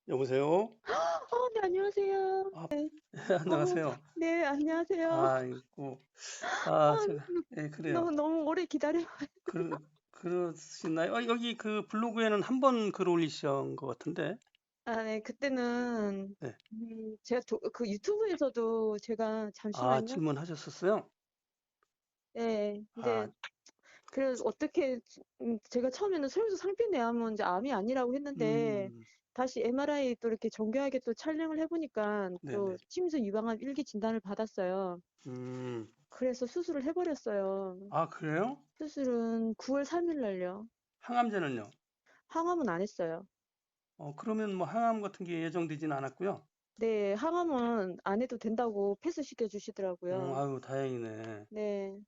여보세요? 네, 안녕하세요. 아, 네. 어, 안녕하세요. 네, 안녕하세요. 아이고, 아, 제가, 예, 그래요. 너무 오래 기다려. 그러시나요? 여기 그 블로그에는 한 번 글 올리신 것 같은데, 네, 그때는, 네. 제가 그 유튜브에서도 제가 잠시만요. 질문하셨었어요? 네, 이제, 아, 그래서 어떻게, 제가 처음에는 설수 상피내암은 이제 암이 아니라고 했는데, 음, 다시 MRI 또 이렇게 정교하게 또 촬영을 해보니까 또 네네. 침수 유방암 1기 진단을 받았어요. 음, 그래서 수술을 해버렸어요. 그래요? 수술은 9월 3일 날요. 항암제는요? 항암은 안 했어요. 그러면 뭐 항암 같은 게 예정되지는 않았고요. 네, 항암은 안 해도 된다고 패스시켜 주시더라고요. 아유, 다행이네. 네. 네, 맨날,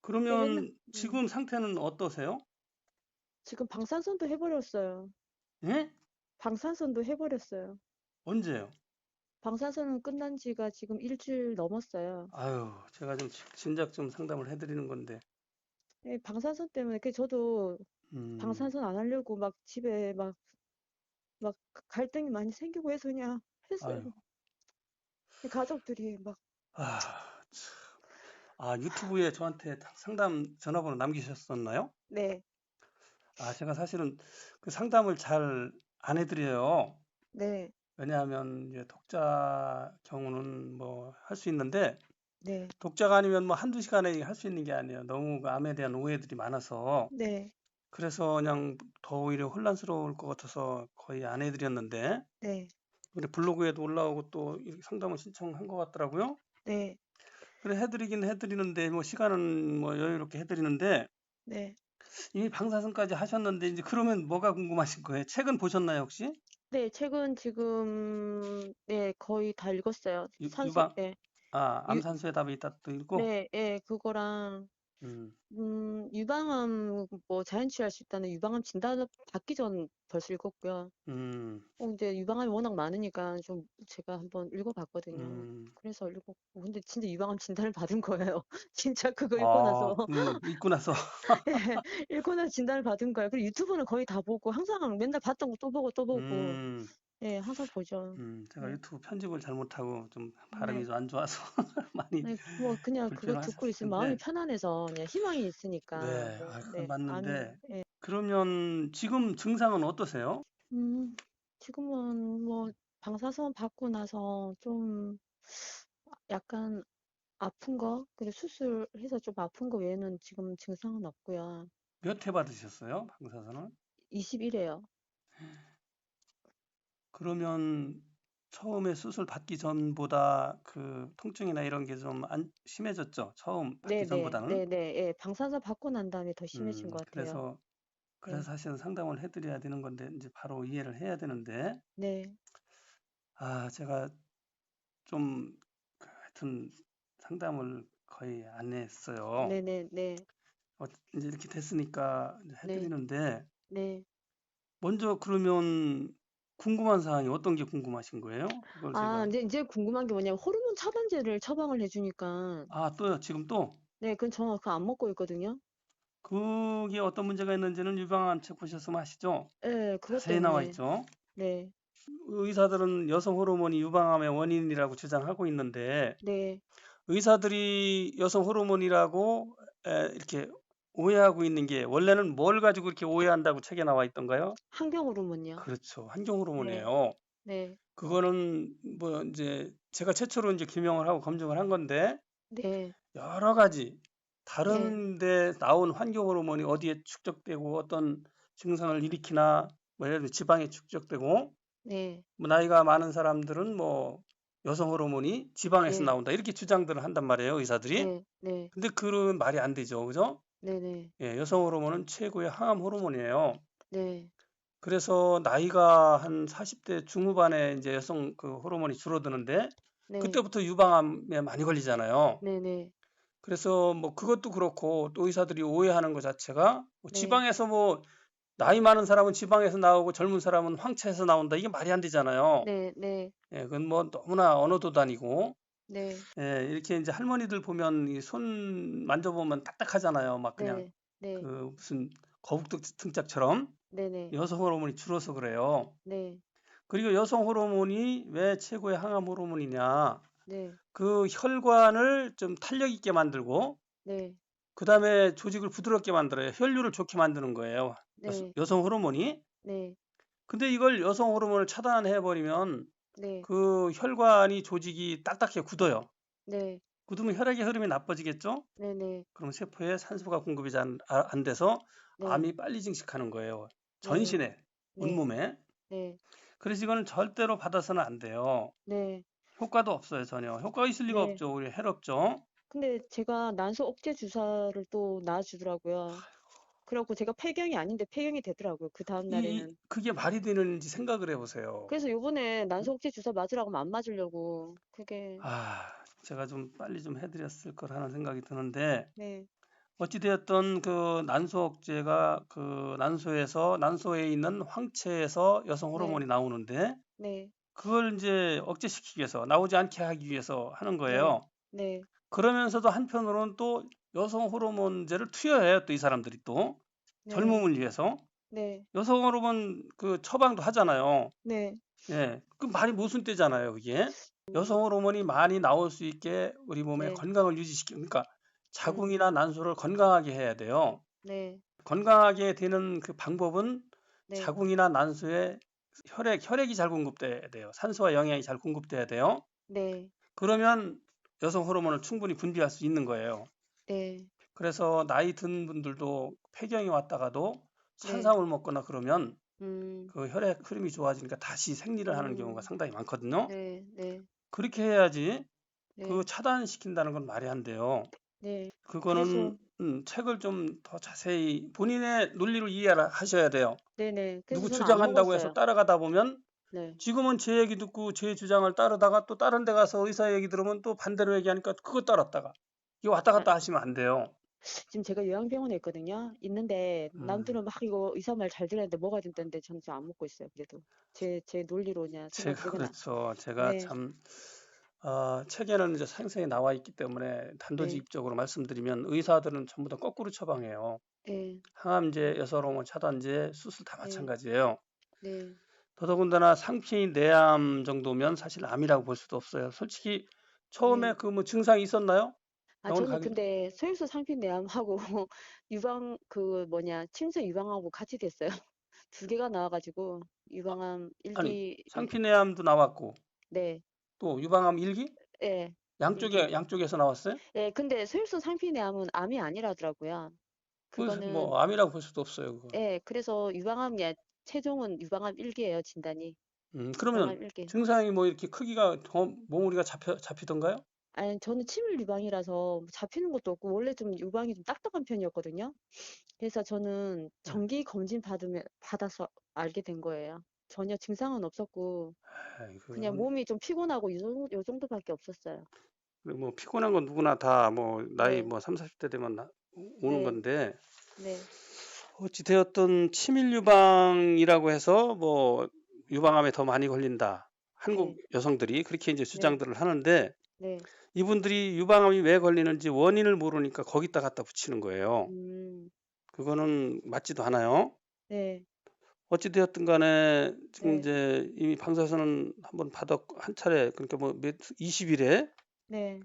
그러면 지금 상태는 어떠세요? 지금 방사선도 해버렸어요. 예? 방사선도 해버렸어요. 언제요? 방사선은 끝난 지가 지금 일주일 넘었어요. 제가 좀 진작 좀 상담을 해드리는 건데, 네, 방사선 때문에, 저도 음, 방사선 안 하려고 막 집에 막 갈등이 많이 생기고 해서 그냥 했어요. 아유. 가족들이 막, 참. 유튜브에 저한테 상담 전화번호 남기셨었나요? 네, 제가 사실은 그 상담을 잘 안 해드려요. 네, 왜냐하면 이제 독자 경우는 뭐 할 수 있는데, 네, 독자가 아니면 뭐 한두 시간에 할 수 있는 게 아니에요. 너무 그 암에 대한 오해들이 많아서. 네, 그래서 그냥 더 오히려 혼란스러울 것 같아서 거의 안 해드렸는데, 네, 근데 블로그에도 올라오고 또 이렇게 상담을 신청한 것 같더라고요. 네, 그래 해드리긴 해드리는데, 뭐 시간은 뭐 여유롭게 해드리는데, 네. 이미 방사선까지 하셨는데 이제 그러면 뭐가 궁금하신 거예요? 책은 보셨나요, 혹시? 네, 책은 지금, 네, 거의 다 읽었어요. 유방, 네. 암산소의 답이 있다 또 읽고? 네, 예, 그거랑, 음, 유방암, 자연치유할 수 있다는 유방암 진단 받기 전 벌써 읽었고요. 음, 이제 유방암이 워낙 많으니까 좀 제가 한번 읽어봤거든요. 음. 그래서 읽었고, 근데 진짜 유방암 진단을 받은 거예요. 진짜 그거 읽고 나서. 읽고 나서, 예, 읽고 나서 진단을 받은 거예요. 그리고 유튜브는 거의 다 보고, 항상 맨날 봤던 거 또 보고 또 보고, 음, 예, 항상 보죠. 제가 네, 유튜브 편집을 잘못하고 좀 발음이 네. 좀 안 좋아서 많이 네, 그냥 그거 듣고 불편하셨을 있으면 마음이 텐데, 편안해서 그냥 희망이 있으니까, 네, 그건 네, 암이, 맞는데, 예. 그러면 지금 증상은 어떠세요? 지금은 방사선 받고 나서 좀 약간 아픈 거, 그리고 수술해서 좀 아픈 거 외에는 지금 증상은 없고요. 몇 회 받으셨어요? 방사선을? 20일에요. 그러면 처음에 수술 받기 전보다 그 통증이나 이런 게 좀 안 심해졌죠? 처음 받기 네네, 전보다는? 네네, 예, 방사선 받고 난 다음에 더 심해진 것 같아요. 그래서 네, 사실은 상담을 해드려야 되는 건데, 이제 바로 이해를 해야 되는데, 네, 제가 좀, 하여튼 상담을 거의 안 했어요. 네네, 네, 이제 이렇게 됐으니까 이제 네, 해드리는데, 네. 먼저 그러면 궁금한 사항이 어떤 게 궁금하신 거예요? 그걸 제가, 이제 궁금한 게 뭐냐면 호르몬 차단제를 처방을 해주니까, 또요, 지금 또? 네, 그건 저 그거 안 먹고 있거든요. 그게 어떤 문제가 있는지는 유방암 책 보셨으면 아시죠? 네, 그것 자세히 나와 때문에, 있죠. 네, 의사들은 여성 호르몬이 유방암의 원인이라고 주장하고 있는데 네, 의사들이 여성 호르몬이라고 이렇게 오해하고 있는 게 원래는 뭘 가지고 이렇게 오해한다고 책에 나와 있던가요? 환경 호르몬요. 그렇죠. 환경 네, 호르몬이에요. 네, 그거는 뭐 이제 제가 최초로 이제 규명을 하고 검증을 한 건데 네, 여러 가지 네, 다른 데 나온 환경 호르몬이 어디에 축적되고 어떤 증상을 일으키나 뭐 예를 들어 지방에 축적되고 네, 뭐 나이가 많은 사람들은 뭐 여성 호르몬이 지방에서 네, 나온다 이렇게 주장들을 한단 말이에요 의사들이. 네, 네, 근데 그런 말이 안 되죠, 그죠? 네, 네, 예, 여성 호르몬은 최고의 항암 호르몬이에요. 네, 그래서 나이가 한 40대 중후반에 이제 여성 그 호르몬이 줄어드는데 네, 그때부터 유방암에 많이 걸리잖아요. 네, 네, 그래서 뭐 그것도 그렇고 또 의사들이 오해하는 것 자체가 뭐 네, 지방에서 뭐 나이 많은 사람은 지방에서 나오고 젊은 사람은 황체에서 나온다 이게 말이 안 되잖아요. 네, 네, 예, 그건 뭐 너무나 언어도 다니고 네, 예, 이렇게 이제 할머니들 보면 이 손 만져보면 딱딱하잖아요. 막 그냥 네, 그 네, 무슨 거북등 등짝처럼 네, 네, 여성 호르몬이 줄어서 그래요. 네, 그리고 여성 호르몬이 왜 최고의 항암 호르몬이냐? 네, 그 혈관을 좀 탄력 있게 만들고 네, 그다음에 조직을 부드럽게 만들어요. 혈류를 좋게 만드는 거예요. 네, 여성 호르몬이. 네, 근데 이걸 여성 호르몬을 차단해 버리면 네, 그 혈관이 조직이 딱딱해 굳어요. 네, 굳으면 혈액의 흐름이 나빠지겠죠? 네, 네, 그럼 세포에 산소가 공급이 안 돼서 네, 암이 빨리 증식하는 거예요. 네, 전신에, 네, 온몸에. 네, 그래서 이거는 절대로 받아서는 안 돼요. 네, 효과도 없어요, 전혀. 효과가 있을 리가 네. 없죠. 오히려 해롭죠. 근데 제가 난소 억제 주사를 또 놔주더라고요. 그래갖고 제가 폐경이 아닌데 폐경이 되더라고요. 그 다음 날에는. 그게 말이 되는지 생각을 해보세요. 그래서 요번에 난소 억제 주사 맞으라고 하면 안 맞으려고. 그게, 아, 제가 좀 빨리 좀 해드렸을 거라는 생각이 드는데, 네, 어찌되었던 그 난소 억제가 그 난소에 있는 황체에서 여성 네, 호르몬이 나오는데, 네, 그걸 이제 억제시키기 위해서, 나오지 않게 하기 위해서 하는 네, 거예요. 네, 그러면서도 한편으로는 또 여성 호르몬제를 투여해요. 또 이 사람들이 또. 네, 젊음을 위해서. 네, 여성 호르몬 그 처방도 하잖아요. 네, 예. 그 말이 모순되잖아요, 그게. 여성 음, 호르몬이 많이 나올 수 있게 우리 몸의 네, 건강을 그러니까 자궁이나 음, 난소를 건강하게 해야 돼요. 네, 건강하게 되는 그 방법은 네, 자궁이나 난소에 혈액이 잘 공급돼야 돼요. 산소와 영양이 잘 공급돼야 돼요. 네, 그러면 여성 호르몬을 충분히 분비할 수 있는 거예요. 네, 그래서 나이 든 분들도 폐경이 왔다가도 네, 산삼을 먹거나 그러면 음, 그 혈액 흐름이 좋아지니까 다시 생리를 하는 경우가 음, 상당히 많거든요. 네, 네, 그렇게 해야지 그 네, 차단시킨다는 건 말이 안 돼요. 네. 그래서, 그거는 책을 좀 더 자세히 본인의 논리를 이해하셔야 돼요. 네네. 그래서 누구 저는 안 주장한다고 해서 먹었어요. 따라가다 보면 네. 지금은 제 얘기 듣고 제 주장을 따르다가 또 다른 데 가서 의사 얘기 들으면 또 반대로 얘기하니까 그거 따랐다가 이거 왔다 아, 갔다 하시면 안 돼요. 지금 제가 요양병원에 있거든요. 있는데 음, 남들은 막 이거 의사 말 잘 들었는데 뭐가 된다는데 저는 지금 안 먹고 있어요. 그래도 제 논리로 그냥 생각 제가 그리고 그렇죠. 제가 네, 참 책에는 이제 상세히 나와 있기 때문에 네, 단도직입적으로 말씀드리면 의사들은 전부 다 거꾸로 처방해요. 네, 항암제, 여성호르몬 차단제, 수술 다 네, 마찬가지예요. 네, 더더군다나 상피 내암 정도면 사실 암이라고 볼 수도 없어요. 솔직히 처음에 네. 그 뭐 증상이 있었나요? 아 병원 저는 가기 근데 소염수 상피내암하고 유방 그 뭐냐 침새 유방하고 같이 됐어요. 두 개가 나와가지고 유방암 아니 1기 상피 내암도 나왔고 네, 또 유방암 일기 예, 1기 양쪽에서 나왔어요? 예, 근데 소염수 상피내암은 암이 아니라더라고요. 그래서 그거는 뭐 암이라고 볼 수도 없어요, 그건. 예, 그래서 유방암이 최종은 유방암 1기예요, 진단이. 그러면 유방암 1기. 증상이 뭐 이렇게 크기가 더 몽우리가 잡히던가요? 아니, 저는 침을 유방이라서 잡히는 것도 없고 원래 좀 유방이 좀 딱딱한 편이었거든요. 그래서 저는 네. 정기 검진 받아서 알게 된 거예요. 전혀 증상은 없었고 아이, 그냥 그건 몸이 좀 피곤하고 요 정도밖에 없었어요. 뭐 피곤한 건 누구나 다 뭐 나이 네, 뭐 3, 40대 되면 오는 네, 건데 네, 어찌 되었든 치밀 유방이라고 해서 뭐 유방암에 더 많이 걸린다. 한국 네, 여성들이 그렇게 이제 네, 주장들을 하는데 네, 이분들이 유방암이 왜 걸리는지 원인을 모르니까 거기다 갖다 붙이는 거예요. 음, 그거는 맞지도 않아요. 네, 어찌 되었든 간에 지금 네, 이제 이미 방사선은 한번 받았고 한 차례 그러니까 뭐 20일에 네,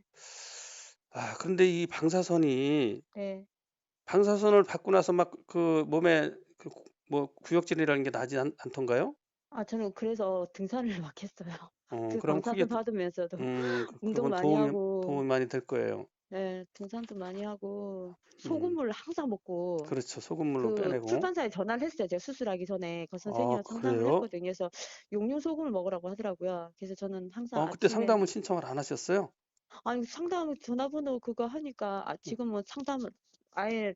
그런데 이 방사선이 네. 방사선을 받고 나서 막 그 몸에 그 뭐 구역질이라는 게 나지 않던가요? 아, 저는 그래서 등산을 막 했어요. 그 그럼 크게 방사선 받으면서도 운동 그건 많이 하고, 도움이 많이 될 거예요. 네, 등산도 많이 하고, 음, 소금물 항상 먹고, 그렇죠. 소금물로 그 빼내고. 출판사에 전화를 했어요. 제가 수술하기 전에 그 아, 선생님한테 상담을 그래요? 했거든요. 그래서 용융 소금을 먹으라고 하더라고요. 그래서 저는 항상 그때 아침에 상담을 신청을 안 하셨어요? 아니 상담 전화번호 그거 하니까 지금은 상담을 아예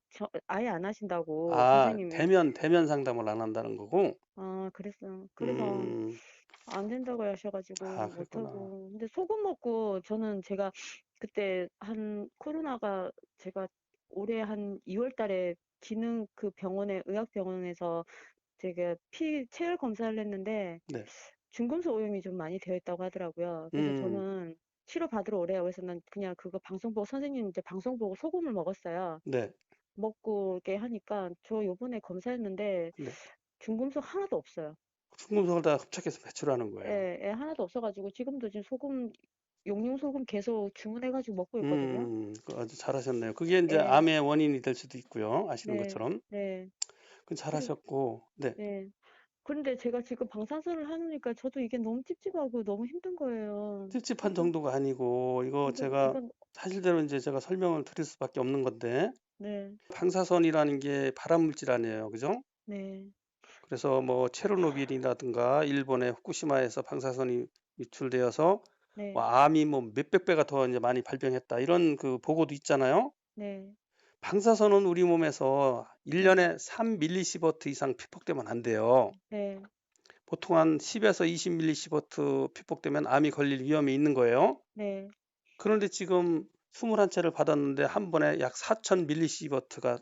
안 하신다고 선생님이 대면 상담을 안 한다는 거고. 그랬어요. 그래서 음, 안 된다고 하셔가지고 그랬구나. 못하고 근데 소금 먹고 저는 제가 그때 한 코로나가 제가 올해 한 2월 달에 기능 그 병원에 의학병원에서 제가 피 체열 검사를 했는데 네. 중금속 오염이 좀 많이 되어 있다고 하더라고요. 그래서 음, 저는 치료 받으러 오래요. 그래서 난 그냥 그거 방송 보고 선생님 이제 방송 보고 소금을 먹었어요. 네. 먹고 이렇게 하니까 저 요번에 검사했는데 네. 중금속 하나도 없어요. 순금속을 다 흡착해서 배출하는 거예요. 예, 하나도 없어가지고 지금도 지금 용융 소금 계속 주문해가지고 먹고 있거든요. 아주 잘하셨네요. 그게 이제 예, 암의 원인이 될 수도 있고요. 아시는 네, 것처럼. 네. 그건 그리고 잘하셨고, 네. 네. 그런데 제가 지금 방사선을 하니까 저도 이게 너무 찝찝하고 너무 힘든 거예요. 찝찝한 그래서 정도가 아니고, 이거 제가 이건 사실대로 이제 제가 설명을 드릴 수밖에 없는 건데, 네, 방사선이라는 게 발암물질 아니에요. 그죠? 네, 그래서 뭐 체르노빌이라든가 일본의 후쿠시마에서 방사선이 유출되어서 뭐 네, 암이 뭐 몇백 배가 더 이제 많이 발병했다. 이런 그 보고도 있잖아요. 네, 방사선은 우리 몸에서 네, 1년에 3mSv 이상 피폭되면 안 돼요. 네, 보통 한 10에서 20mSv 피폭되면 암이 걸릴 위험이 있는 거예요. 네, 그런데 지금 21채를 받았는데 한 번에 약 4000mSv가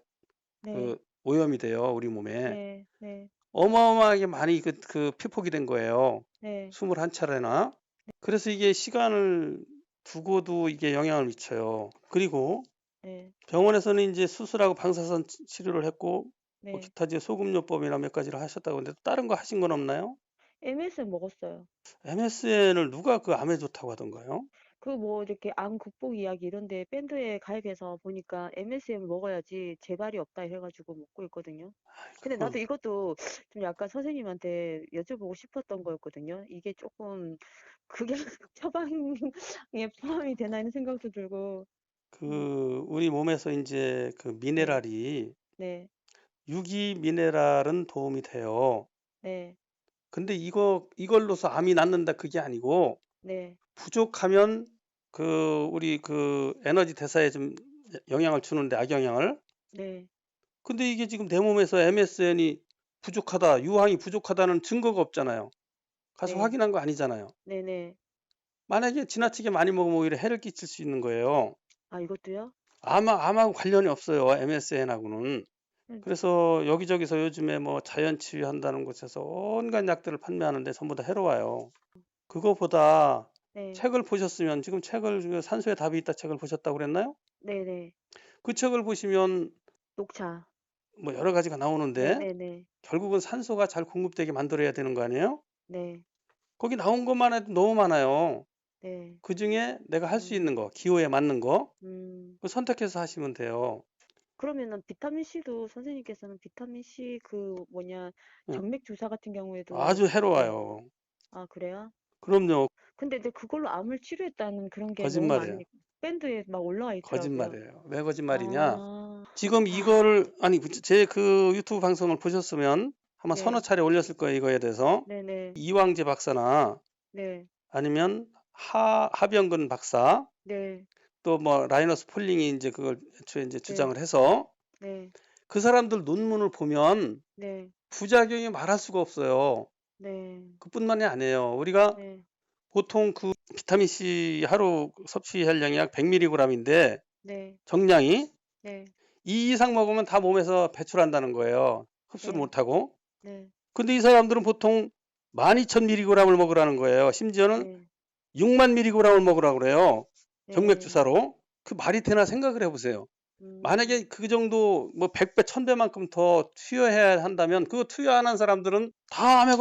네, 그 오염이 돼요, 우리 몸에. 네, 네, 어마어마하게 많이 그 피폭이 된 거예요. 네, 21차례나. 그래서 이게 시간을 두고도 이게 영향을 미쳐요. 그리고 네, 병원에서는 이제 수술하고 방사선 치료를 했고 뭐 네. 기타 이제 소금요법이나 몇 가지를 하셨다고 하는데 다른 거 하신 건 없나요? MS 먹었어요. MSN을 누가 그 암에 좋다고 하던가요? 그 뭐 이렇게 암 극복 이야기 이런데 밴드에 가입해서 보니까 MSM 먹어야지 재발이 없다 해가지고 먹고 있거든요. 근데 나도 그건 이것도 좀 약간 선생님한테 여쭤보고 싶었던 거였거든요. 이게 조금 그게 처방에 포함이 되나 하는 생각도 들고. 음, 그 우리 몸에서 이제 그 네, 미네랄이 네, 유기 미네랄은 도움이 돼요. 네, 근데 이걸로서 암이 낫는다 그게 아니고 네, 부족하면 그 우리 그 에너지 대사에 좀 영향을 주는데 악영향을. 네, 근데 이게 지금 내 몸에서 MSN이 부족하다, 유황이 부족하다는 증거가 없잖아요. 가서 네, 확인한 거 아니잖아요. 네, 네. 만약에 지나치게 많이 먹으면 오히려 해를 끼칠 수 있는 거예요. 아, 이것도요? 암하고 관련이 없어요. MSN하고는. 음, 그래서 여기저기서 요즘에 뭐 자연 치유한다는 곳에서 온갖 약들을 판매하는데 전부 다 해로워요. 그거보다 네, 책을 보셨으면 지금 책을 그 산소의 답이 있다 책을 보셨다고 그랬나요? 네, 네. 그 책을 보시면 녹차. 뭐 여러 가지가 네, 나오는데 네, 네, 결국은 산소가 잘 공급되게 만들어야 되는 거 아니에요? 네, 거기 나온 것만 해도 너무 많아요. 네. 그중에 내가 할 수 있는 음, 거, 기호에 맞는 거, 음. 그 선택해서 하시면 돼요. 그러면은 비타민 C도 선생님께서는 비타민 C 그 뭐냐 응. 정맥 주사 같은 경우에도 아주 네. 해로워요. 아, 그래요? 그럼요. 근데 이제 그걸로 암을 치료했다는 그런 게 너무 거짓말이에요. 많이 밴드에 막 올라와 있더라고요. 거짓말이에요. 왜 거짓말이냐? 아, 지금 아, 이거를 아니 제 그 유튜브 방송을 보셨으면 아마 서너 네, 차례 올렸을 거예요. 이거에 대해서. 네네, 이왕재 박사나 네, 아니면 하병근 박사 네, 또 뭐 라이너스 폴링이 이제 그걸 애초에 이제 네, 주장을 해서 네, 그 사람들 논문을 보면 네, 부작용이 말할 수가 없어요. 네, 그뿐만이 아니에요. 우리가 네, 보통 그 비타민 C 하루 섭취할량이 약 100mg인데 네, 정량이 네, 이 이상 먹으면 다 몸에서 배출한다는 거예요. 흡수를 네, 못하고. 네, 근데 이 사람들은 보통 12,000mg을 먹으라는 거예요. 심지어는 네, 6만 mg을 먹으라고 그래요. 정맥 네, 주사로. 그 말이 되나 생각을 해보세요. 만약에 음, 그 정도 뭐 100배, 1000배만큼 더 투여해야 한다면 그거 투여 안 한 사람들은 다 암에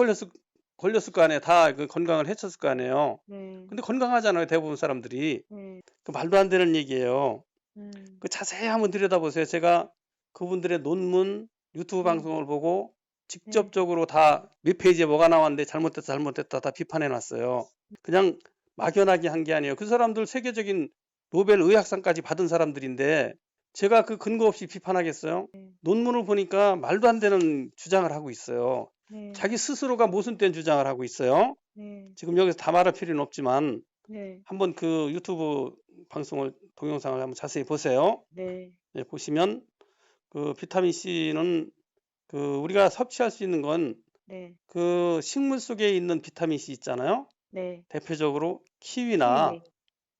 걸렸을 거 아니에요. 다 그 건강을 해쳤을 거 아니에요. 네, 근데 건강하잖아요. 대부분 사람들이. 네, 그 말도 안 되는 얘기예요. 음, 그 자세히 한번 들여다보세요. 제가 그분들의 논문, 유튜브 네, 방송을 보고 네, 직접적으로 다 몇 페이지에 뭐가 나왔는데 잘못됐다 다 비판해 놨어요. 그냥 막연하게 한 게 아니에요. 그 사람들 세계적인 노벨 의학상까지 받은 사람들인데 제가 그 근거 없이 비판하겠어요? 네, 논문을 보니까 말도 안 되는 주장을 하고 있어요. 네, 자기 스스로가 모순된 주장을 하고 있어요. 네, 지금 여기서 다 말할 필요는 없지만 네, 한번 그 유튜브 방송을 동영상을 한번 자세히 보세요. 네, 예, 보시면 그 비타민 C는 그 우리가 섭취할 수 있는 건 네, 그 식물 속에 있는 비타민 C 있잖아요. 네, 대표적으로 키위나 키위,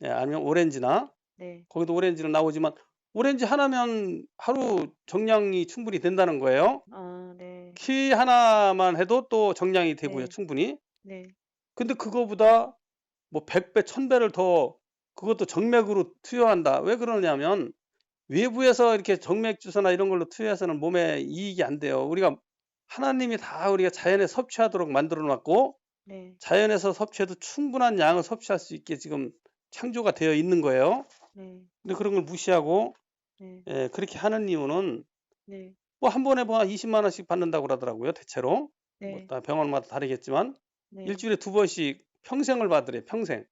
예, 아니면 오렌지나 네, 거기도 오렌지는 나오지만 오렌지 하나면 하루 정량이 충분히 된다는 거예요. 아, 네, 키위 하나만 해도 또 정량이 되고요, 네, 충분히. 네, 근데 그거보다 뭐 100배, 1000배를 더 그것도 정맥으로 투여한다. 왜 그러냐면 외부에서 이렇게 정맥 주사나 이런 걸로 투여해서는 몸에 이익이 안 돼요. 우리가 하나님이 다 우리가 자연에 섭취하도록 만들어 놨고 네, 자연에서 섭취해도 충분한 양을 섭취할 수 있게 지금 창조가 되어 있는 거예요. 네, 근데 그런 걸 무시하고 네, 그렇게 하는 이유는 네, 뭐 한 번에 뭐 20만 원씩 받는다고 그러더라고요. 대체로. 뭐 네, 다 병원마다 다르겠지만 네, 일주일에 2번씩 평생을 받으래. 평생.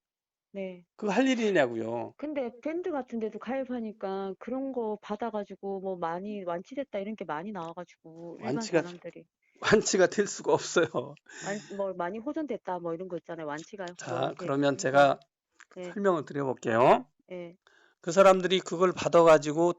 네. 그거 할 일이냐고요. 근데 밴드 같은 데도 가입하니까 그런 거 받아가지고 뭐 많이 완치됐다 이런 게 많이 나와가지고 일반 완치가 사람들이 완치가 될 수가 없어요. 뭐 많이 호전됐다 뭐 이런 거 있잖아요. 완치가 뭐 자, 이렇게 그러면 해서 제가 예, 설명을 드려볼게요. 예, 그 사람들이 그걸 받아가지고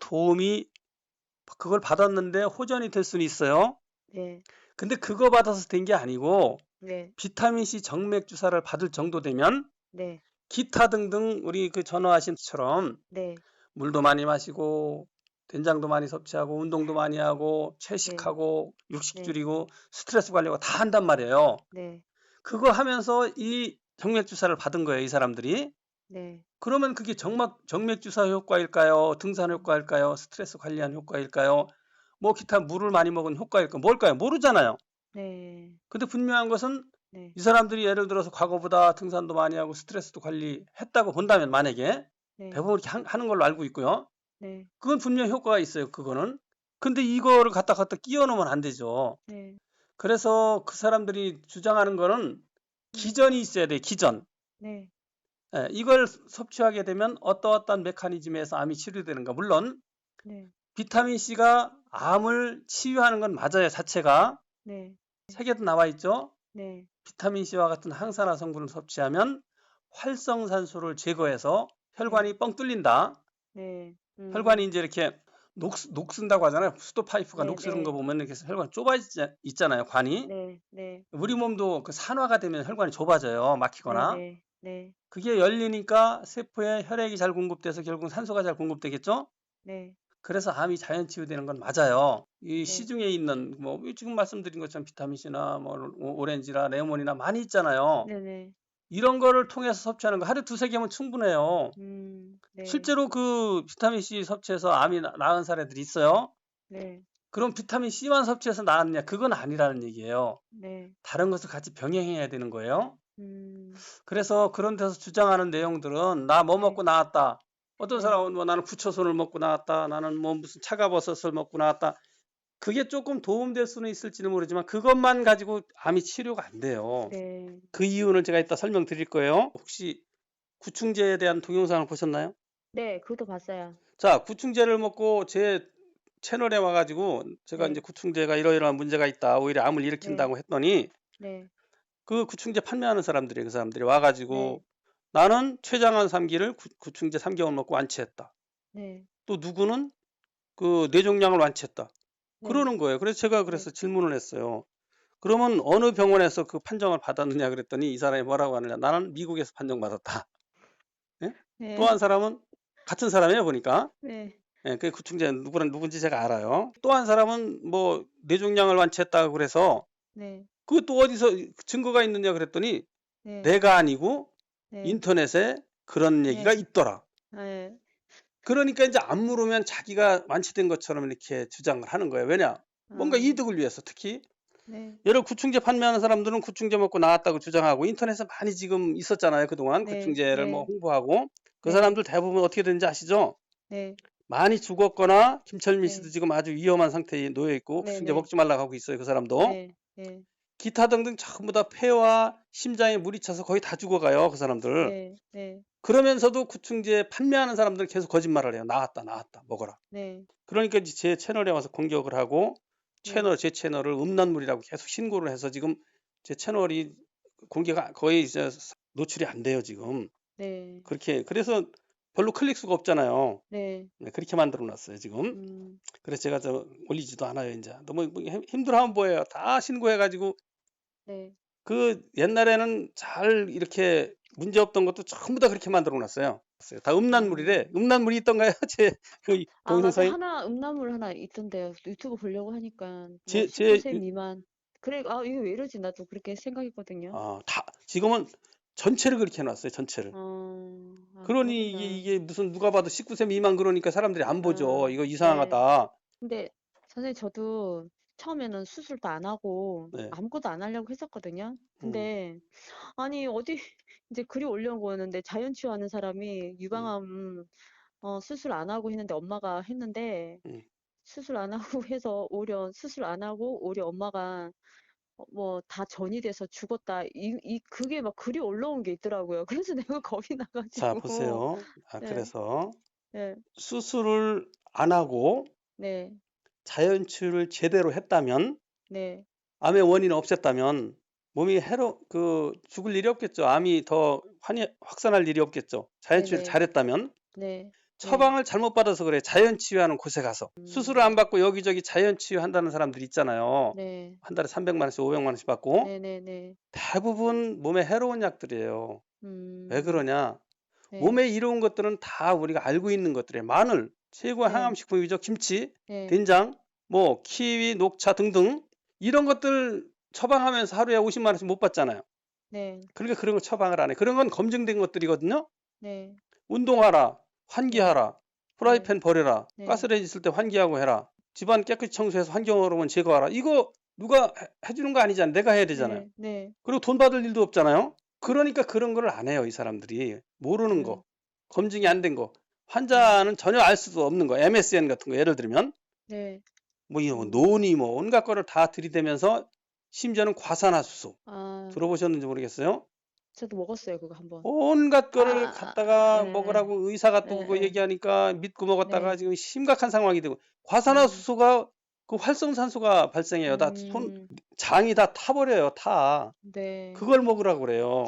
그걸 받았는데 호전이 될 수는 있어요. 네, 근데 그거 받아서 된 게 아니고 네, 비타민C 정맥 주사를 받을 정도 되면 네, 기타 등등 우리 그 전화하신 것처럼 네, 물도 많이 마시고 된장도 많이 섭취하고 운동도 많이 하고 네, 채식하고 육식 네, 줄이고 스트레스 관리하고 다 한단 말이에요. 네, 그거 하면서 이 정맥 주사를 받은 거예요, 이 사람들이. 네, 그러면 그게 정맥 주사 효과일까요? 등산 효과일까요? 스트레스 관리한 효과일까요? 뭐 기타 물을 많이 먹은 효과일까요? 뭘까요? 모르잖아요. 네, 근데 분명한 것은 네, 이 사람들이 예를 들어서 과거보다 등산도 많이 하고 스트레스도 관리했다고 본다면 만약에 네, 대부분 이렇게 하는 걸로 알고 있고요. 네, 그건 분명히 효과가 있어요. 그거는. 근데 이거를 갖다 끼워 넣으면 안 되죠. 네, 그래서 그 사람들이 주장하는 거는 네, 기전이 있어야 돼. 기전. 네, 이걸 섭취하게 되면 어떠어떠한 메커니즘에서 암이 치료되는가. 물론 네, 비타민C가 암을 치유하는 건 맞아요. 자체가. 네, 책에도 나와 있죠. 네, 비타민C와 같은 항산화 성분을 섭취하면 활성산소를 제거해서 네, 혈관이 뻥 뚫린다. 네, 혈관이 이제 이렇게 녹슨다고 하잖아요. 수도 파이프가 네, 녹슬은 거 네, 보면 이렇게 혈관 있잖아요. 관이. 네, 네, 우리 몸도 그 산화가 되면 혈관이 좁아져요. 네, 막히거나. 네, 네, 그게 열리니까 세포에 혈액이 잘 공급돼서 결국 산소가 잘 공급되겠죠? 네, 그래서 암이 자연 치유되는 건 맞아요. 이 네, 시중에 있는 뭐 지금 말씀드린 것처럼 비타민C나 뭐 오렌지나 레몬이나 많이 있잖아요. 네, 네, 이런 거를 통해서 섭취하는 거 하루에 두세 개면 충분해요. 네, 실제로 그 비타민C 섭취해서 암이 나은 사례들이 있어요. 네, 그럼 비타민C만 섭취해서 나았냐? 그건 아니라는 얘기예요. 네, 다른 것을 같이 병행해야 되는 거예요. 음, 그래서 그런 데서 주장하는 내용들은 나 뭐 네, 먹고 나왔다. 어떤 네, 사람은 뭐 나는 부초선을 먹고 나왔다. 나는 뭐 무슨 차가버섯을 먹고 나왔다. 그게 조금 도움될 수는 있을지는 모르지만 그것만 가지고 암이 치료가 안 돼요. 네, 그 이유는 제가 이따 설명드릴 거예요. 혹시 구충제에 대한 동영상을 보셨나요? 네, 그것도 봤어요. 자, 구충제를 먹고 제 채널에 와가지고 제가 이제 네, 구충제가 이러이러한 문제가 있다. 오히려 암을 네, 일으킨다고 했더니 네, 그 구충제 판매하는 사람들이 그 사람들이 네, 와가지고 나는 췌장암 3기를 구충제 3개월 먹고 완치했다. 네, 또 누구는 그 뇌종양을 완치했다. 네, 그러는 거예요. 그래서 제가 네, 그래서 질문을 했어요. 그러면 어느 병원에서 그 판정을 받았느냐 그랬더니 이 사람이 뭐라고 하느냐. 나는 미국에서 판정받았다. 예? 또 네, 한 사람은 같은 사람이에요 보니까. 네, 그 구충제 누군지 제가 알아요. 또 한 사람은 뭐 뇌종양을 완치했다고 그래서 네, 그 또 어디서 증거가 있느냐 그랬더니 네, 내가 아니고 네, 인터넷에 그런 얘기가 네, 있더라. 네, 그러니까 이제 안 물으면 자기가 완치된 것처럼 이렇게 주장을 하는 거예요. 왜냐? 뭔가 아, 이득을 위해서 특히 네, 예를 구충제 판매하는 사람들은 구충제 먹고 나았다고 주장하고 인터넷에 많이 지금 있었잖아요. 그동안 네, 구충제를 뭐 네, 홍보하고 그 네, 사람들 대부분 어떻게 되는지 아시죠? 네, 많이 죽었거나 김철민 씨도 네, 지금 아주 위험한 상태에 놓여 있고 네, 구충제 네, 먹지 말라고 하고 있어요. 그 사람도. 네, 네, 기타 등등 전부 다 폐와 심장에 물이 차서 거의 다 죽어가요. 그 사람들. 네, 네, 그러면서도 구충제 판매하는 사람들은 계속 거짓말을 해요. 나왔다, 나왔다, 먹어라. 네, 그러니까 이제 제 채널에 와서 공격을 하고 네, 제 채널을 음란물이라고 계속 신고를 해서 지금 제 채널이 공개가 거의 이제 노출이 안 돼요, 지금. 네, 그렇게 그래서 별로 클릭 수가 없잖아요. 네, 네, 그렇게 만들어 놨어요, 지금. 음, 그래서 제가 올리지도 않아요, 이제. 너무 힘들어하면 뭐예요? 다 신고해가지고 네. 그 옛날에는 잘 이렇게 문제 없던 것도 전부 다 그렇게 만들어 놨어요. 다 아, 음란물이래. 음란물이 있던가요? 제 그 아, 맞아. 동영상에 음란물 하나 있던데요. 유튜브 보려고 하니까, 뭐, 제, 제 19세 미만. 그래, 아, 이거 왜 이러지? 나도 그렇게 생각했거든요. 다 지금은 전체를 그렇게 해놨어요. 전체를. 그러니 그렇구나. 이게 무슨 누가 봐도 19세 미만 그러니까 사람들이 안 보죠. 아, 이거 네. 이상하다. 근데, 선생님, 저도 처음에는 수술도 안 하고 네. 아무것도 안 하려고 했었거든요. 음. 근데 아니 어디 이제 글이 올려온 거였는데 자연 치유하는 사람이 음. 유방암 수술 안 하고 했는데 엄마가 했는데 음. 수술 안 하고 해서 오히려 수술 안 하고 오히려 엄마가 뭐 다 전이 돼서 죽었다. 그게 막 글이 올라온 게 있더라고요. 그래서 내가 겁이 자, 나가지고 보세요. 아, 네, 그래서 네, 수술을 안 하고 네, 자연 치유를 제대로 했다면, 네, 암의 원인을 없앴다면 몸이 죽을 일이 없겠죠. 암이 더 확산할 일이 없겠죠. 자연 네, 치유를 네, 잘했다면. 네, 네, 처방을 잘못 받아서 그래. 자연 치유하는 곳에 가서 수술을 안 받고 여기저기 자연 치유한다는 사람들 있잖아요. 네, 한 달에 300만 원씩 500만 원씩 받고. 네, 네, 네, 대부분 몸에 해로운 약들이에요. 왜 음, 그러냐? 네, 몸에 이로운 것들은 다 우리가 알고 있는 것들이에요. 마늘, 최고의 네, 항암식품이죠. 김치, 네, 된장, 뭐 키위, 녹차 등등 이런 것들 처방하면서 하루에 50만 원씩 못 받잖아요. 네, 그러니까 그런 걸 처방을 안 해. 그런 건 검증된 것들이거든요. 네, 운동하라, 네, 환기하라, 네, 프라이팬 버려라, 네, 가스레인지 있을 때 환기하고 해라, 집안 깨끗이 청소해서 환경오염은 제거하라. 이거 누가 해주는 거 아니잖아요. 내가 해야 되잖아요. 네, 네, 그리고 돈 받을 일도 없잖아요. 그러니까 그런 걸 안 해요, 이 사람들이. 모르는 음, 거, 검증이 안 음, 된 거. 음, 환자는 전혀 알 수도 없는 거. MSN 같은 거 예를 들면 네, 뭐 이런 음, 논이 뭐 온갖 거를 다 들이대면서 심지어는 과산화수소 아, 들어보셨는지 모르겠어요. 저도 먹었어요, 그거 한번. 온갖 거를 갖다가 예, 먹으라고 의사가 예, 또 그거 예, 얘기하니까 믿고 먹었다가 네, 지금 심각한 상황이 되고 음, 과산화수소가 그 활성산소가 발생해요. 음, 장이 다 타버려요. 타. 네, 그걸 먹으라고 그래요.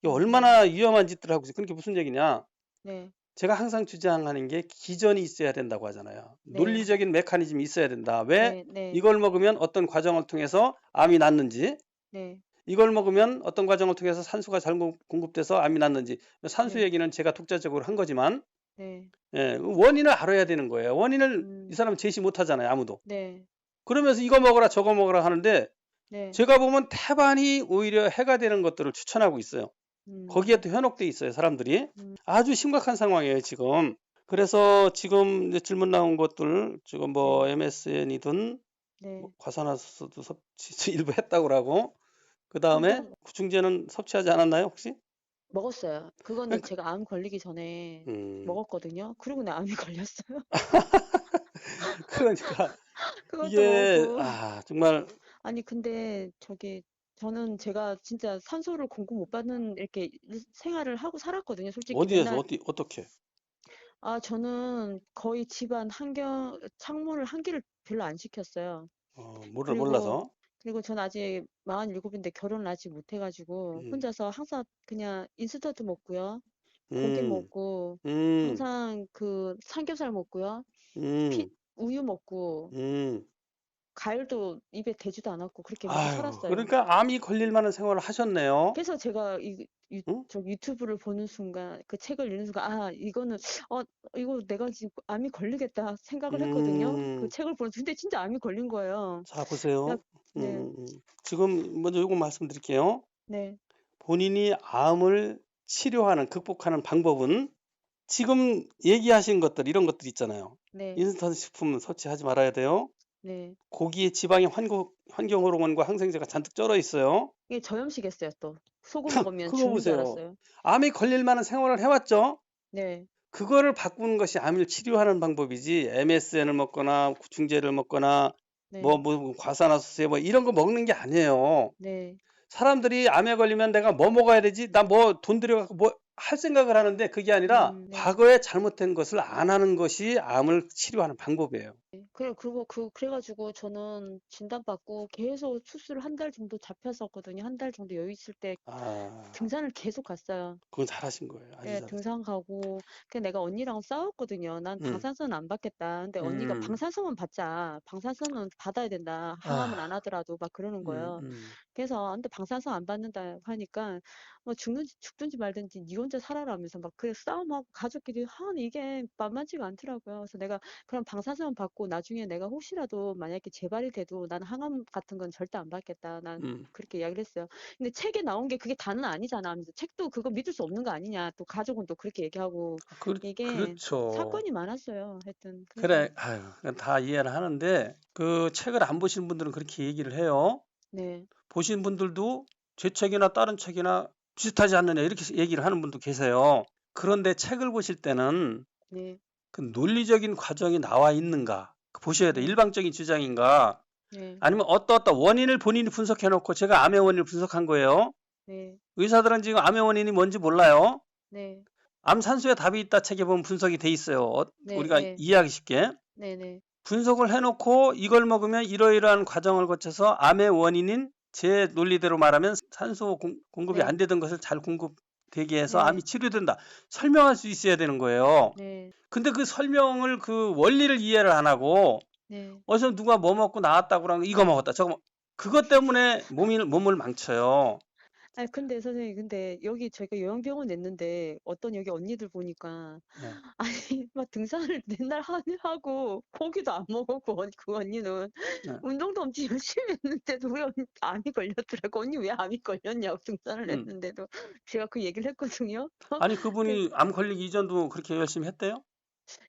이게 음, 얼마나 위험한 짓들 하고 있어요. 그게 무슨 얘기냐? 네, 제가 항상 주장하는 게 기전이 있어야 된다고 하잖아요. 네, 논리적인 메커니즘이 있어야 된다. 왜 네, 네, 이걸 먹으면 어떤 과정을 통해서 암이 낫는지, 네, 이걸 먹으면 어떤 과정을 통해서 산소가 잘 공급돼서 암이 낫는지, 산수 네, 얘기는 제가 독자적으로 한 거지만, 네, 예, 원인을 알아야 되는 거예요. 원인을 이 음, 사람은 제시 못 하잖아요. 아무도. 네, 그러면서 이거 먹어라 저거 먹어라 하는데 네, 제가 보면 태반이 오히려 해가 되는 것들을 추천하고 있어요. 거기에 음, 또 현혹돼 있어요, 사람들이. 음, 아주 심각한 상황이에요, 지금. 그래서 지금 이제 질문 나온 것들, 지금 뭐 네, MSN이든 네. 과산화수소도 섭취 일부 했다고 하고, 그 다음에 한번 구충제는 섭취하지 않았나요, 혹시? 먹었어요. 그거는 그러니까, 제가 암 걸리기 전에 음, 먹었거든요. 그리고 나 암이 걸렸어요. 그러니까 그것도 이게, 먹고. 정말, 아니, 근데 저는 제가 진짜 산소를 공급 못 받는 이렇게 생활을 하고 살았거든요. 솔직히 어디에서, 맨날, 어떻게? 저는 거의 집안 창문을 한 개를 별로 안 시켰어요. 그리고, 몰라서. 그리고 전 아직 47인데 결혼을 아직 못 해가지고 음, 혼자서 항상 그냥 인스턴트 먹고요. 고기 음, 먹고, 음, 항상 그 삼겹살 먹고요. 음, 우유 먹고, 음. 과일도 입에 대지도 않았고 그렇게 먹고 아유, 살았어요. 그러니까 암이 걸릴 만한 생활을 하셨네요. 그래서 제가 응? 저 유튜브를 보는 순간, 그 책을 읽는 순간, 어, 이거 내가 지금 암이 걸리겠다 생각을 했거든요. 그 음, 책을 보는, 근데 진짜 암이 걸린 거예요. 자, 야, 보세요. 네, 지금 먼저 요거 말씀드릴게요. 네, 본인이 암을 치료하는, 극복하는 방법은 지금 얘기하신 것들, 이런 것들 있잖아요. 네, 인스턴트 식품 섭취하지 말아야 돼요. 네. 고기에 지방의 환경 호르몬과 항생제가 잔뜩 쩔어 있어요. 이게 저염시켰어요, 또. 소금 먹으면 그거 죽는 줄 보세요. 알았어요. 암이 걸릴 만한 생활을 해왔죠? 네, 그거를 바꾸는 것이 암을 치료하는 방법이지, MSN을 먹거나 구충제를 먹거나 네, 뭐 과산화수소 뭐 이런 거 먹는 게 아니에요. 네, 사람들이 암에 걸리면 내가 뭐 먹어야 되지? 나 뭐 돈 들여갖고 뭐 할 생각을 하는데 그게 아니라 네. 과거에 잘못된 것을 안 하는 것이 암을 치료하는 방법이에요. 그래가지고 저는 진단받고 계속 수술 한 달 정도 잡혔었거든요. 한 달 정도 여유 있을 때 아, 등산을 계속 갔어요. 그건 잘하신 거예요. 아주 예, 잘하신 등산 가고, 내가 언니랑 싸웠거든요. 난 거예요. 방사선 안 받겠다. 근데 언니가 음, 방사선은 받자. 방사선은 받아야 된다. 항암을 안 아, 하더라도 막 그러는 음, 거예요. 음. 그래서, 근데 방사선 안 받는다 하니까, 뭐 죽든지 말든지 니 혼자 살아라면서 막 그 싸움하고 가족끼리, 이게 만만치가 않더라고요. 그래서 내가 그럼 방사선 받고 먹고 나중에 내가 혹시라도 만약에 재발이 돼도 나는 항암 같은 건 절대 안 받겠다. 난 음. 그렇게 이야기를 했어요. 근데 책에 나온 게 그게 다는 아니잖아 하면서 책도 그거 믿을 수 없는 거 아니냐. 또 가족은 또 그렇게 얘기하고 이게 그렇죠. 사건이 많았어요. 하여튼 그래서 그래, 아유, 다 이해를 하는데 그 책을 안 보신 분들은 그렇게 얘기를 해요. 네, 보신 분들도 제 책이나 다른 책이나 비슷하지 않느냐 이렇게 얘기를 하는 분도 계세요. 그런데 책을 보실 때는 네, 그 논리적인 과정이 나와 있는가 보셔야 돼. 네, 일방적인 주장인가 네, 아니면 어떤 원인을 본인이 분석해 놓고 제가 암의 원인을 분석한 거예요. 네, 의사들은 지금 암의 원인이 뭔지 몰라요. 네, 암 산수에 답이 있다 책에 보면 분석이 돼 있어요. 네, 우리가 네, 이해하기 쉽게. 네, 네, 분석을 해놓고 이걸 먹으면 이러이러한 과정을 거쳐서 암의 원인인 제 논리대로 말하면 산소 공급이 안 네, 되던 것을 잘 공급되게 해서 네, 암이 치료된다. 설명할 수 있어야 되는 거예요. 네, 근데 그 설명을 그 원리를 이해를 안 하고 네. 어디서 누가 뭐 먹고 나왔다고 그러는 거 이거 먹었다 저거 그것 때문에 몸을 망쳐요. 아니 근데 선생님 근데 여기 저희가 요양병원 냈는데 어떤 여기 언니들 보니까 네. 아니 막 등산을 맨날 하고 고기도 안 먹었고 그 언니는 네. 운동도 엄청 열심히 했는데도 왜 암이 걸렸더라고. 언니 왜 암이 걸렸냐고 등산을 음. 했는데도 제가 그 얘기를 했거든요. 아니 그 그분이 암 걸리기 이전도 그렇게 열심히 했대요?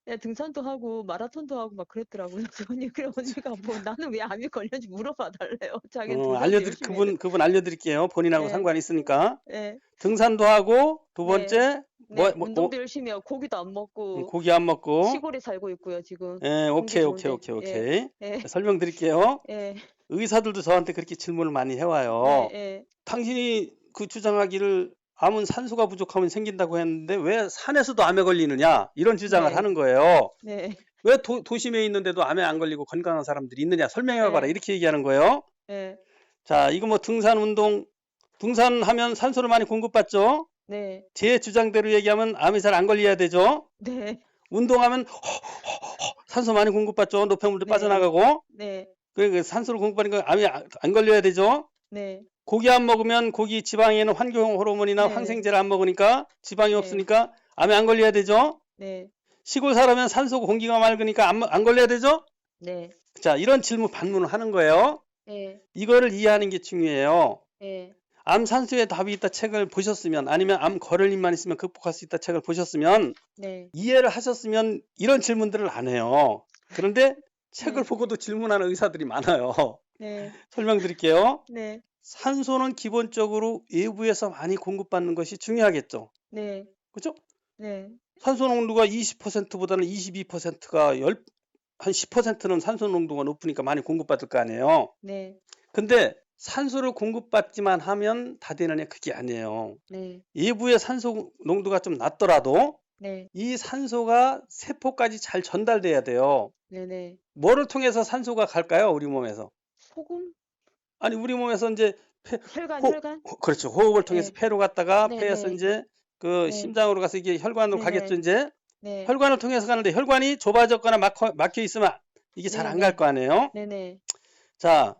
야, 등산도 하고 마라톤도 하고 막 그랬더라고요. 그래 언니가 뭐 나는 왜 암이 걸렸는지 물어봐 달래요. 자기는 등산도 열심히 했는데. 그분 알려드릴게요. 본인하고 예, 상관이 있으니까. 예, 등산도 하고 두 네, 번째 네, 운동도 열심히 하고 고기도 안 먹고 고기 안 먹고 시골에 살고 있고요, 지금. 예, 공기 오케이 좋은데. 예, 오케이 예, 설명드릴게요. 예, 의사들도 저한테 그렇게 질문을 많이 네, 해와요. 예, 당신이 그 주장하기를 암은 산소가 부족하면 생긴다고 했는데 왜 산에서도 암에 걸리느냐 이런 주장을 네, 하는 거예요. 네, 왜 도심에 있는데도 암에 안 걸리고 건강한 사람들이 있느냐 설명해봐라 예, 이렇게 얘기하는 거예요. 예, 자, 이거 뭐 등산하면 산소를 많이 공급받죠. 네, 제 주장대로 얘기하면 암이 잘 안 걸려야 되죠. 네, 운동하면 산소 많이 공급받죠. 노폐물도 네, 빠져나가고. 네, 그 산소를 공급하니까 암이 안 걸려야 되죠. 네, 고기 안 먹으면 고기 지방에는 환경 호르몬이나 네, 항생제를 안 먹으니까 지방이 네, 없으니까 암이 안 걸려야 되죠. 네, 시골 살아면 산소 공기가 맑으니까 안 걸려야 되죠. 네, 자, 이런 반문을 하는 거예요. 예, 이거를 이해하는 게 중요해요. 예, 암 산수에 답이 있다 책을 보셨으면 아니면 암 걸을림만 있으면 극복할 수 있다 책을 보셨으면 네, 이해를 하셨으면 이런 질문들을 안 해요. 그런데 책을 네, 보고도 질문하는 의사들이 많아요. 네, 설명드릴게요. 네, 산소는 기본적으로 외부에서 많이 공급받는 것이 중요하겠죠. 네, 그죠? 네, 산소 농도가 20%보다는 22%가 한 10%는 산소 농도가 높으니까 많이 공급받을 거 아니에요. 네, 근데 산소를 공급받지만 하면 다 되느냐 그게 아니에요. 네, 외부의 산소 농도가 좀 낮더라도 네, 이 산소가 세포까지 잘 전달돼야 돼요. 네, 네. 뭐를 통해서 산소가 갈까요? 우리 몸에서. 소금? 아니 우리 몸에서 이제 혈관? 그렇죠. 호흡을 통해서 예, 폐로 갔다가 네, 폐에서 네, 이제 그 네, 심장으로 가서 이게 혈관으로 네, 가겠죠. 네, 이제 네, 혈관을 통해서 가는데 혈관이 좁아졌거나 막혀 있으면 이게 잘 네, 안 갈 네, 거 아니에요. 네, 네, 자,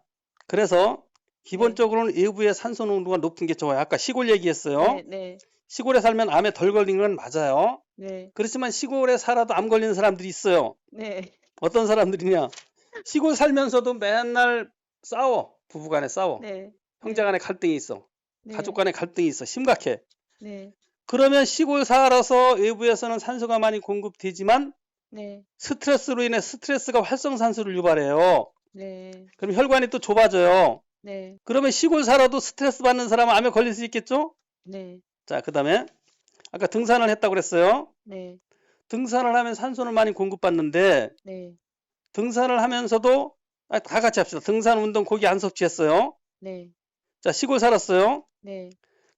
그래서 네, 기본적으로는 외부의 산소 농도가 높은 게 좋아요. 아까 시골 얘기했어요. 네, 네, 시골에 살면 암에 덜 걸리는 건 맞아요. 네, 그렇지만 시골에 살아도 암 걸리는 사람들이 있어요. 네, 어떤 사람들이냐? 시골 살면서도 맨날 싸워. 부부간에 싸워. 네, 형제간에 갈등이 있어. 네, 가족간에 갈등이 있어. 심각해. 네, 그러면 시골 살아서 외부에서는 산소가 많이 공급되지만 네, 스트레스로 인해 스트레스가 활성산소를 유발해요. 네, 그럼 혈관이 또 좁아져요. 네, 그러면 시골 살아도 스트레스 받는 사람은 암에 걸릴 수 있겠죠? 네, 자, 그 다음에 아까 등산을 했다고 그랬어요. 네, 등산을 하면 산소를 많이 공급받는데 네, 등산을 하면서도 다 같이 합시다. 등산, 운동, 고기 안 섭취했어요. 네, 자, 시골 살았어요. 네,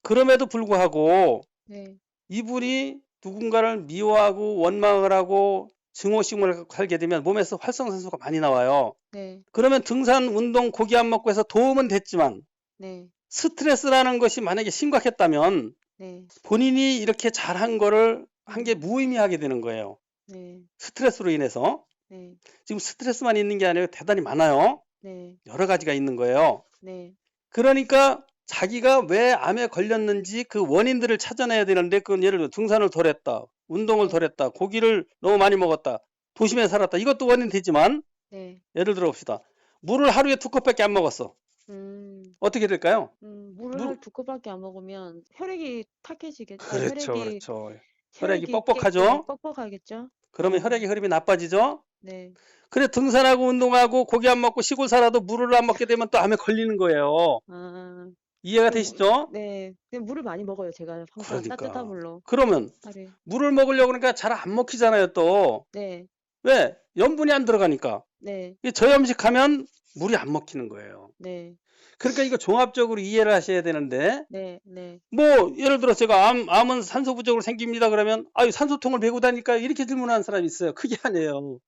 그럼에도 불구하고 네, 이분이 누군가를 미워하고 원망을 하고 증오심을 하게 되면 몸에서 활성산소가 많이 나와요. 네, 그러면 등산, 운동, 고기 안 먹고 해서 도움은 됐지만 네, 스트레스라는 것이 만약에 심각했다면 네, 본인이 이렇게 잘한 거를 한 게 무의미하게 되는 거예요. 네, 스트레스로 인해서. 네, 지금 스트레스만 있는 게 아니라 대단히 많아요. 네, 여러 가지가 있는 거예요. 네, 그러니까 자기가 왜 암에 걸렸는지 그 원인들을 찾아내야 되는데 그건 예를 들어 등산을 덜 했다. 운동을 네, 덜 했다. 고기를 너무 많이 먹었다. 도심에 살았다. 이것도 원인 되지만 네. 예를 들어 봅시다. 물을 하루에 2컵밖에 안 먹었어. 음. 어떻게 될까요? 물을 물, 하루 2컵밖에 안 먹으면 혈액이 그렇죠, 혈액이 그렇죠. 혈액이 혈액이 뻑뻑하죠? 뻑뻑하겠죠? 그러면 혈액의 흐름이 나빠지죠? 네. 그래, 등산하고 운동하고 고기 안 먹고 시골 살아도 물을 안 먹게 되면 또 암에 걸리는 거예요. 아, 이해가 그럼 되시죠? 네. 그냥 물을 많이 먹어요. 제가 항상 따뜻한 그러니까. 물로 그러면 하루에. 물을 먹으려고 그러니까 잘 안 먹히잖아요, 또. 네. 왜? 염분이 안 들어가니까. 네. 이 저염식하면 물이 안 먹히는 거예요. 네. 그러니까 이거 종합적으로 이해를 하셔야 되는데, 네. 네. 뭐, 예를 들어 제가 암은 산소 부족으로 생깁니다. 그러면, 아유, 산소통을 메고 다니까 이렇게 질문하는 사람이 있어요. 그게 아니에요.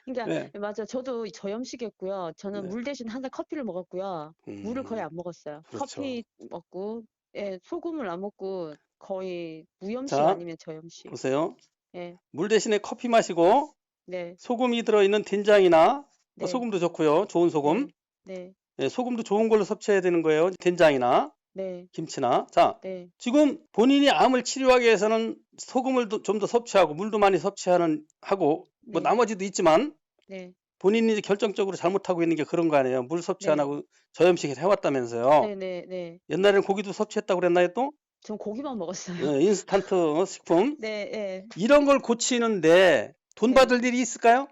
그러니까 네. 맞아. 저도 저염식했고요. 저는 네. 물 대신 항상 커피를 먹었고요. 물을 거의 안 먹었어요. 그렇죠. 커피 먹고, 예, 소금을 안 먹고 거의 무염식 자, 아니면 저염식. 보세요. 예. 물 대신에 커피 마시고, 네. 소금이 들어있는 된장이나, 뭐 네. 소금도 좋고요. 좋은 소금. 네. 네, 소금도 좋은 걸로 섭취해야 되는 거예요. 된장이나 네. 김치나. 자, 네. 지금 본인이 암을 치료하기 위해서는 소금을 좀 더 섭취하고 물도 많이 하고 뭐 네. 나머지도 있지만 네. 본인이 이제 결정적으로 잘못하고 있는 게 그런 거 아니에요. 물 섭취 안 네. 하고 저염식을 해왔다면서요. 네. 네. 네. 옛날에는 고기도 섭취했다고 그랬나요 또? 전 고기만 먹었어요. 인스턴트 식품. 네. 예. 이런 걸 고치는데 돈 네. 받을 일이 있을까요?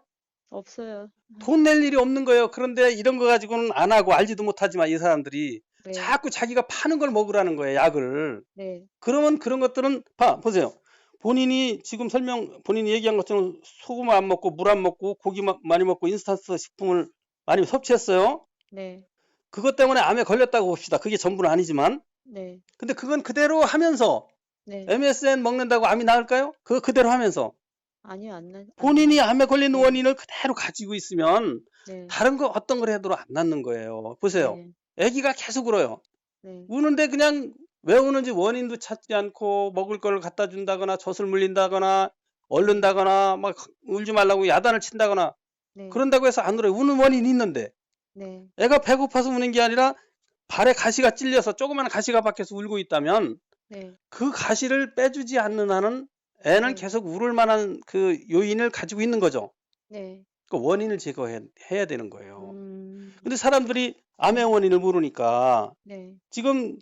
없어요. 돈 낼 일이 없는 거예요. 그런데 이런 거 가지고는 안 하고 알지도 못하지만 이 사람들이 네. 자꾸 자기가 파는 걸 먹으라는 거예요. 약을. 네. 그러면 그런 것들은 보세요. 본인이 지금 본인이 얘기한 것처럼 소금 안 먹고 물 안 먹고 고기 많이 먹고 인스턴트 식품을 많이 섭취했어요. 네. 그것 때문에 암에 걸렸다고 봅시다. 그게 전부는 아니지만. 네. 근데 그건 그대로 하면서 네. MSN 먹는다고 암이 나을까요? 그거 그대로 하면서. 아니요. 본인이 암에 걸린 네. 원인을 그대로 가지고 있으면 네. 다른 거 어떤 걸 해도 안 낫는 거예요. 보세요. 네. 아기가 계속 울어요. 네. 우는데 그냥 왜 우는지 원인도 찾지 않고 먹을 걸 갖다 준다거나 젖을 물린다거나 얼른다거나 막 울지 말라고 야단을 친다거나 네. 그런다고 해서 안 울어요. 우는 원인이 있는데 네. 애가 배고파서 우는 게 아니라 발에 가시가 찔려서 조그마한 가시가 박혀서 울고 있다면 네. 그 가시를 빼주지 않는 한은 애는 네. 계속 울을 만한 그 요인을 가지고 있는 거죠. 네. 그 원인을 제거해야 되는 거예요. 음. 근데 사람들이 암의 원인을 모르니까 네. 지금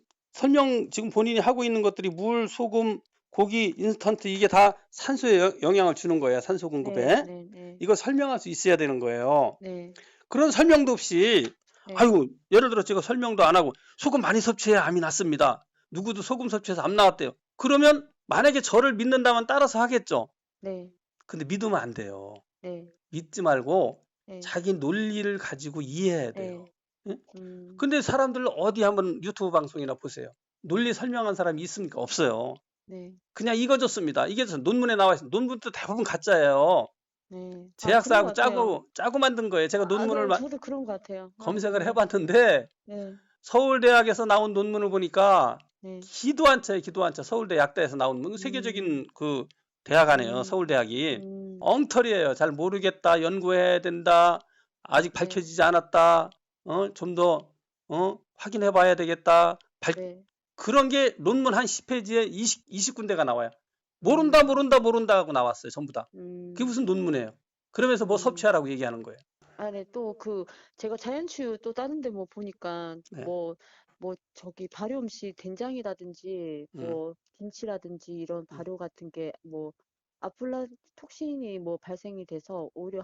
지금 본인이 하고 있는 것들이 물, 소금, 고기, 인스턴트 이게 다 산소에 영향을 주는 거예요. 산소 공급에. 네. 네. 이거 설명할 수 있어야 되는 거예요. 네. 그런 설명도 없이 네. 아유, 예를 들어 제가 설명도 안 하고 소금 많이 섭취해야 암이 났습니다. 누구도 소금 섭취해서 암 나왔대요. 그러면 만약에 저를 믿는다면 따라서 하겠죠. 네. 근데 믿으면 안 돼요. 네. 믿지 말고 네. 자기 논리를 가지고 이해해야 돼요. 네. 응? 근데 사람들 어디 한번 유튜브 방송이나 보세요. 논리 설명한 사람이 있습니까? 없어요. 네. 그냥 이거 줬습니다. 이게 논문에 나와 있습니다. 논문도 대부분 가짜예요. 네. 제약사하고 그런 것 같아요. 짜고 만든 거예요. 제가 논문을 저도 그런 것 같아요. 검색을 해봤는데 네. 서울대학에서 나온 논문을 보니까 네. 기도 안 차요. 기도 안 차. 서울대 약대에서 나온 세계적인 그 대학 아니에요. 서울대학이. 엉터리예요. 잘 모르겠다. 연구해야 된다. 아직 네. 밝혀지지 않았다. 좀 더 확인해 봐야 되겠다. 네. 그런 게 논문 한 10페이지에 20군데가 나와요. 모른다 하고 나왔어요. 전부 다. 그게 무슨 논문이에요. 그러면서 뭐 섭취하라고 얘기하는 거예요. 네. 또 제가 자연치유 또 다른 데 뭐 보니까 네. 뭐 저기 발효 음식 된장이라든지 뭐 김치라든지 이런 발효 같은 게 뭐 아플라톡신이 뭐 발생이 돼서 오히려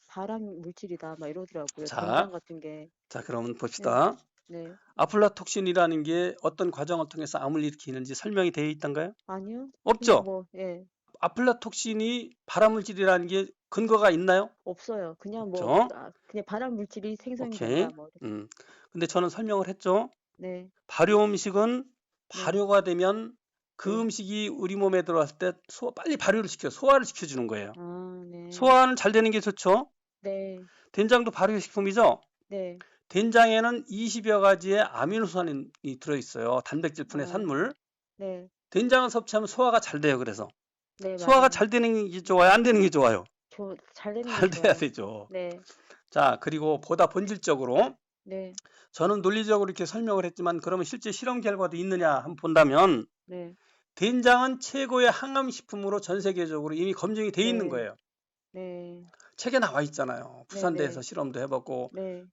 발암 물질이다 막 이러더라고요. 된장 같은 게. 자, 그러면 봅시다. 네. 아플라톡신이라는 게 어떤 과정을 통해서 암을 일으키는지 설명이 되어 있던가요? 아니요. 없죠? 예. 아플라톡신이 발암물질이라는 게 근거가 있나요? 없어요. 그냥 없죠? 그냥 발암 물질이 생성이 오케이. 된다 뭐 이렇게. 근데 저는 설명을 했죠. 네. 발효 음식은 발효가 되면 그 네. 음식이 우리 몸에 들어왔을 때 빨리 발효를 소화를 시켜주는 거예요. 네. 소화는 잘 되는 게 좋죠. 네. 된장도 발효식품이죠. 네. 된장에는 20여 가지의 아미노산이 들어있어요. 단백질분의 산물. 네. 된장을 섭취하면 소화가 잘 돼요. 그래서 네, 소화가 맞아요. 잘 되는 게 좋아요? 안 되는 게 좋아요? 잘 되는 잘 게 돼야 좋아요. 되죠. 네. 자, 그리고 보다 본질적으로 네. 저는 논리적으로 이렇게 설명을 했지만 그러면 실제 실험 결과도 있느냐 한번 본다면 네. 된장은 최고의 항암식품으로 전 세계적으로 이미 검증이 돼 있는 거예요. 네. 책에 나와 있잖아요. 부산대에서 네네. 실험도 해보고 네.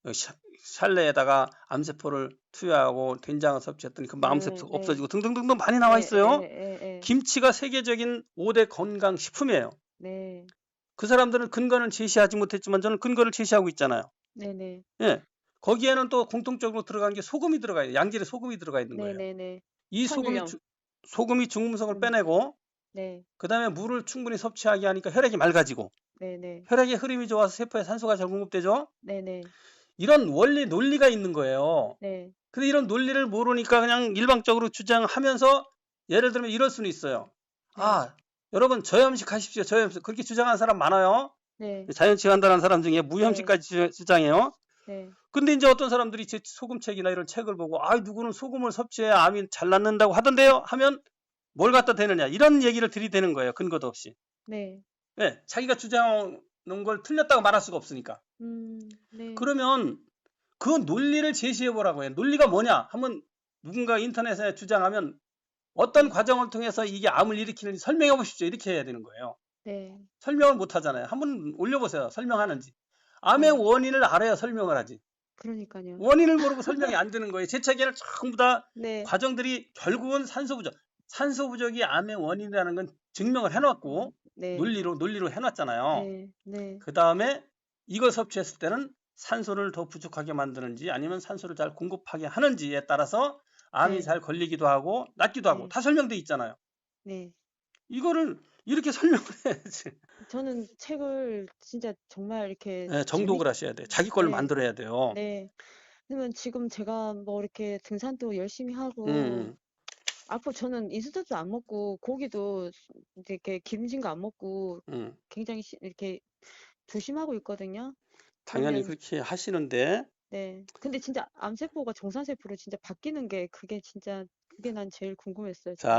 샬레에다가 암세포를 투여하고 된장을 섭취했더니 금방 네. 암세포 네. 없어지고 등등등등 많이 나와 네. 예. 있어요. 예. 예. 김치가 세계적인 5대 건강식품이에요. 네. 그 사람들은 근거는 제시하지 못했지만 저는 근거를 제시하고 있잖아요. 네네. 예. 거기에는 또 공통적으로 들어간 게 소금이 들어가 있어요. 양질의 소금이 들어가 있는 거예요. 네네네. 이 천일염. 소금이 중금속을 음. 빼내고 네. 그다음에 물을 충분히 섭취하게 하니까 혈액이 맑아지고 네네. 혈액의 흐름이 좋아서 세포에 산소가 잘 공급되죠. 네네. 이런 원리 논리가 있는 거예요. 네. 근데 이런 논리를 모르니까 그냥 일방적으로 주장하면서 예를 들면 이럴 수는 있어요. 네. 아, 여러분 저염식 하십시오. 저염식. 그렇게 주장하는 사람 많아요. 네. 자연치 한다는 사람 중에 네. 무염식까지 주장해요. 네. 근데 이제 어떤 사람들이 제 소금책이나 이런 책을 보고 아, 누구는 소금을 섭취해야 암이 잘 낫는다고 하던데요. 하면 뭘 갖다 대느냐. 이런 얘기를 들이대는 거예요. 근거도 없이. 네. 예, 자기가 주장하는 걸 틀렸다고 말할 수가 없으니까. 네. 그러면 그 논리를 제시해 보라고 해요. 논리가 뭐냐? 한번 누군가 인터넷에 주장하면 어떤 과정을 통해서 이게 암을 일으키는지 설명해 보십시오. 이렇게 해야 되는 거예요. 네. 설명을 못 하잖아요. 한번 올려보세요. 설명하는지. 암의 네. 원인을 알아야 설명을 하지. 그러니까요. 원인을 모르고 설명이 안 되는 거예요. 제 책에는 전부 다 네. 과정들이 결국은 산소 부족. 산소 부족이 암의 원인이라는 건 증명을 해놨고 네. 논리로 해놨잖아요. 네. 네. 그 다음에 이걸 섭취했을 때는 산소를 더 부족하게 만드는지 아니면 산소를 잘 공급하게 하는지에 따라서 암이 네. 잘 걸리기도 하고 낫기도 하고 네. 다 설명돼 있잖아요. 네. 이거를 이렇게 설명을 해야지. 저는 책을 진짜 정말 이렇게 예, 정독을 하셔야 돼요. 자기 걸로 네. 만들어야 돼요. 네. 그러면 지금 제가 뭐 이렇게 등산도 열심히 하고 음, 앞으로 저는 인스턴트 안 먹고 고기도 이렇게 기름진 거 안 먹고 음. 굉장히 이렇게 조심하고 있거든요. 당연히 그러면 그렇게 하시는데 네. 근데 진짜 암세포가 정상세포로 진짜 바뀌는 게 그게 진짜 그게 난 제일 궁금했어요, 지금.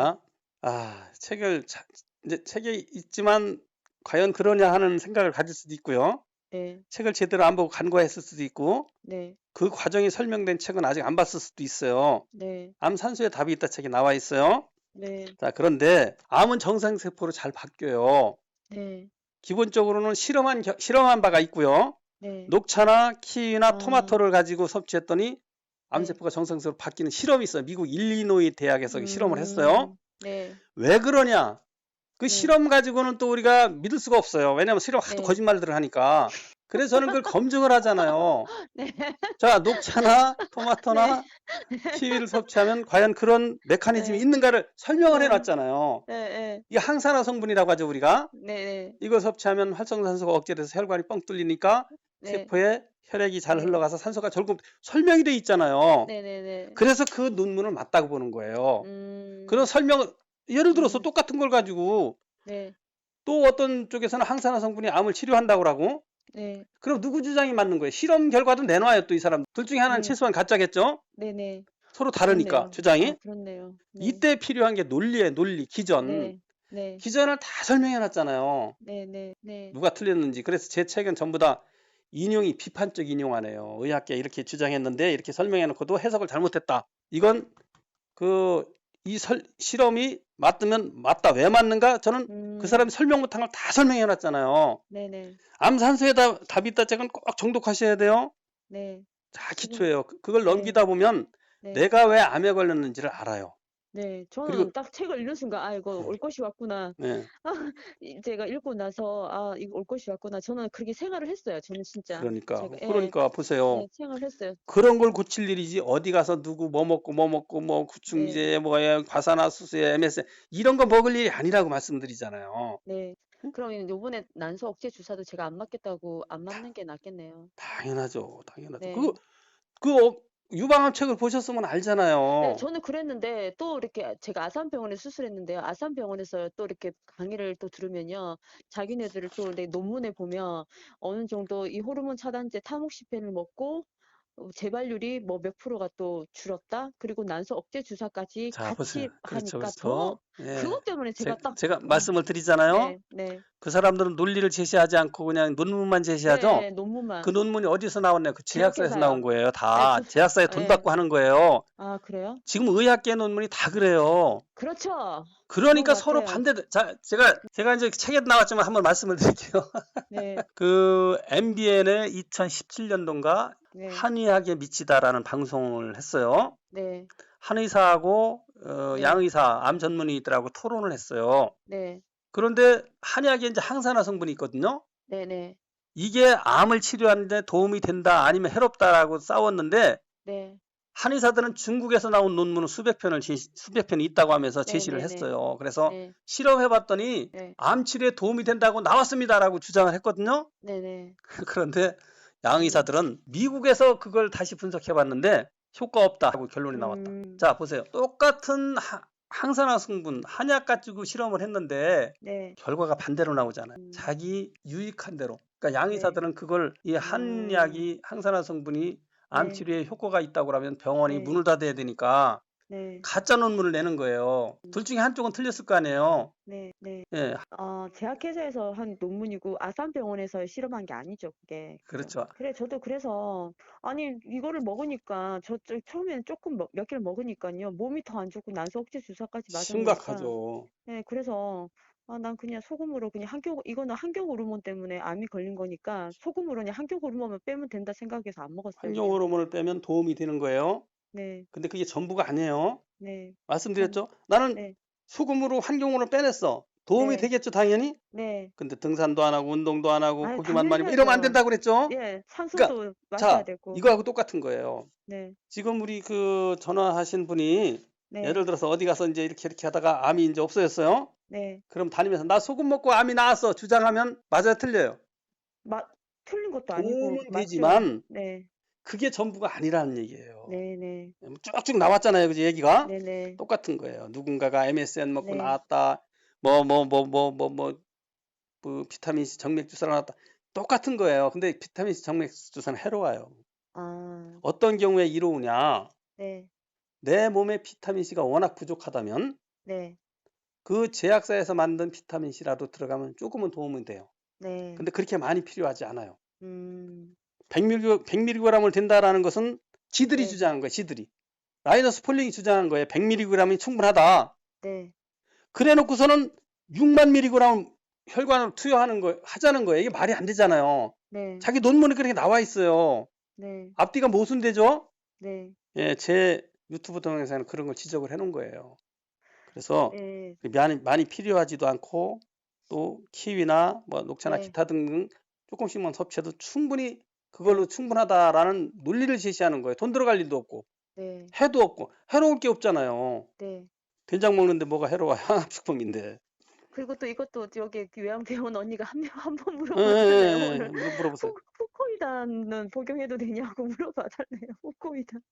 자, 이제 책에 있지만 과연 그러냐 하는 생각을 가질 수도 있고요. 네. 책을 제대로 안 보고 간과했을 수도 있고 네. 그 과정이 설명된 책은 아직 안 봤을 수도 있어요. 네. 암 산소에 답이 있다 책에 나와 있어요. 네. 자, 그런데 암은 정상세포로 잘 바뀌어요. 네. 기본적으로는 실험한 바가 있고요. 네. 녹차나 키위나 아. 토마토를 가지고 섭취했더니 네. 암세포가 정상세포로 바뀌는 실험이 있어요. 미국 일리노이 대학에서 실험을 했어요. 네. 왜 그러냐? 그 네. 실험 가지고는 또 우리가 믿을 수가 없어요. 왜냐하면 실험 하도 네. 거짓말들을 하니까. 그래서 저는 그걸 검증을 하잖아요. 네. 자, 녹차나 토마토나 키위를 섭취하면 과연 그런 메커니즘이 네. 있는가를 설명을 네. 해놨잖아요. 네. 네. 이게 항산화 성분이라고 하죠, 우리가. 네. 이걸 섭취하면 활성산소가 억제돼서 혈관이 뻥 뚫리니까 네. 세포에 혈액이 잘 네. 흘러가서 산소가 결국 설명이 돼 있잖아요. 네. 그래서 그 논문을 맞다고 보는 거예요. 그런 설명을 예를 들어서 똑같은 걸 가지고 네. 또 어떤 쪽에서는 항산화 성분이 암을 치료한다고 하고 네. 그럼 누구 주장이 맞는 거예요? 실험 결과도 내놔요, 또 이 사람. 둘 중에 하나는 네. 최소한 가짜겠죠? 네네. 서로 다르니까 그렇네요. 주장이. 아, 그렇네요. 네. 이때 필요한 게 논리예요, 논리, 기전. 네. 네. 기전을 다 설명해 놨잖아요. 네. 누가 틀렸는지. 그래서 제 책은 전부 다 인용이 비판적 인용하네요. 의학계 이렇게 주장했는데 이렇게 설명해 놓고도 해석을 잘못했다. 이건 실험이 맞으면 맞다. 왜 맞는가? 저는 그 사람이 설명 못한 걸 다 설명해 놨잖아요. 네네. 암 산소에 답이 있다 책은 꼭 정독하셔야 돼요. 네. 자, 지금 기초예요. 그걸 네. 넘기다 보면 네. 내가 왜 암에 걸렸는지를 알아요. 네. 그리고 저는 딱 책을 읽는 순간 아 이거 올 것이 왔구나. 네, 제가 읽고 나서 아 이거 올 것이 왔구나. 저는 그렇게 생각을 했어요. 저는 진짜. 제가 그러니까 보세요. 네, 생각을 했어요. 그런 걸 고칠 일이지 어디 가서 누구 뭐 먹고 뭐 구충제 뭐에 과산화수소에 MSM 이런 거 먹을 일이 아니라고 말씀드리잖아요. 네. 그럼 요번에 난소 억제 주사도 제가 안 맞겠다고 안 맞는 게 낫겠네요. 당연하죠. 네. 유방암 책을 보셨으면 네, 알잖아요. 저는 그랬는데 또 이렇게 제가 아산병원에 수술했는데요. 아산병원에서 또 이렇게 강의를 또 들으면요. 자기네들을 또 내 논문에 보면 어느 정도 이 호르몬 차단제 타모xifen 먹고 재발률이 뭐 몇 프로가 또 줄었다. 그리고 난소 억제 주사까지 자, 보세요. 같이 그렇죠, 하니까 그렇죠. 예. 그것 때문에 제가 딱 제가 말씀을 드리잖아요. 네, 네, 그 사람들은 논리를 제시하지 않고 그냥 논문만 제시하죠. 네, 그 논문만 논문이 어디서 나왔나요? 그 제약사에서 나온 제약회사요. 거예요. 네, 다 제약사에 돈 예. 받고 하는 거예요. 아, 그래요? 지금 의학계 논문이 다 그래요. 그렇죠. 그건 그러니까 서로 맞아요. 반대. 자, 제가 이제 책에 나왔지만 한번 말씀을 드릴게요. 네, 그 MBN의 2017년도인가 네, 한의학에 미치다라는 방송을 했어요. 네, 한의사하고 네, 양의사, 암 전문의들하고 토론을 했어요. 네, 그런데 한의학에 이제 항산화 성분이 있거든요. 네, 네, 이게 암을 치료하는데 도움이 된다 아니면 해롭다라고 싸웠는데 네, 한의사들은 중국에서 나온 논문은 수백 편이 있다고 하면서 네, 제시를 네, 네, 했어요. 그래서 네, 실험해봤더니 네, 암 치료에 도움이 된다고 나왔습니다라고 주장을 했거든요. 네, 네, 그런데 양의사들은 미국에서 그걸 다시 분석해봤는데 효과 없다고 결론이 나왔다. 자, 보세요. 똑같은 항산화 성분, 한약 가지고 실험을 했는데 네, 결과가 반대로 나오잖아요. 자기 유익한 대로. 그러니까 양의사들은 그걸 이 한약이 항산화 성분이 암 네, 치료에 효과가 있다고 하면 병원이 네, 문을 닫아야 되니까 네, 가짜 논문을 내는 거예요. 둘 중에 한쪽은 틀렸을 거 아니에요. 네, 네. 예, 제약회사에서 한 논문이고 아산병원에서 실험한 게 아니죠, 그게. 그렇죠. 그래, 저도 그래서 아니 이거를 먹으니까 처음에는 조금 몇 개를 먹으니까요 몸이 더 안 좋고 난소 억제 주사까지 맞아 놓으니까 심각하죠. 네, 그래서 난 그냥 소금으로 그냥 이거는 환경 호르몬 때문에 암이 걸린 거니까 소금으로 그냥 환경 호르몬만 빼면 된다 생각해서 안 먹었어요, 환경 그냥. 호르몬을 빼면 도움이 되는 거예요. 네, 근데 그게 전부가 아니에요. 네, 참, 말씀드렸죠? 나는 네, 소금으로 환경 호르몬을 빼냈어. 도움이 네, 되겠죠, 당연히? 네. 근데 등산도 안 하고 운동도 안 하고 아, 고기만 당연히 많이 먹고 이러면 안 해야죠. 된다고 그랬죠? 예, 그러니까 산소도 마셔야 자, 되고. 이거하고 똑같은 거예요. 네, 지금 우리 그 전화하신 분이 네, 예를 들어서 어디 가서 이제 이렇게 하다가 암이 이제 없어졌어요. 네. 그럼 다니면서 나 소금 먹고 암이 나았어 주장하면 맞아요, 틀려요? 마, 틀린 것도 아니고 도움은 맞죠. 되지만 네, 그게 전부가 아니라는 얘기예요. 네, 네, 쭉쭉 나왔잖아요, 그지 얘기가? 네, 네, 똑같은 거예요. 누군가가 MSN 먹고 네. 나왔다. 비타민 C 정맥 주사를 나왔다. 똑같은 거예요. 근데 비타민 C 정맥 주사는 해로워요. 아, 어떤 경우에 이로우냐? 네, 내 몸에 비타민 C가 워낙 부족하다면 네, 그 제약사에서 만든 비타민 C라도 들어가면 조금은 도움은 돼요. 네. 근데 그렇게 많이 필요하지 않아요. 음, 100mg을 된다라는 것은 지들이 네, 주장한 거예요. 지들이. 라이너스 폴링이 주장한 거예요. 100mg이 충분하다. 네, 그래 놓고서는 6만 mg 혈관을 투여하는 거 하자는 거예요. 이게 말이 안 되잖아요. 네, 자기 논문에 그렇게 나와 있어요. 네, 앞뒤가 모순되죠? 네, 예, 제 유튜브 동영상에는 그런 걸 지적을 해 놓은 거예요. 그래서 네, 많이 필요하지도 않고 또 키위나 뭐 녹차나 네, 기타 등등 조금씩만 섭취해도 충분히 네, 그걸로 충분하다라는 논리를 제시하는 거예요. 돈 들어갈 일도 없고 네, 해도 없고 해로울 게 없잖아요. 네. 된장 먹는데 뭐가 해로워요? 항암식품인데. 그리고 또 이것도 여기 그 요양병원 언니가 한 번 예, 예, 물어봐달래요. 예, 오늘 물어보세요. 후코이단은 복용해도 되냐고 물어봐달래요. 후코이단.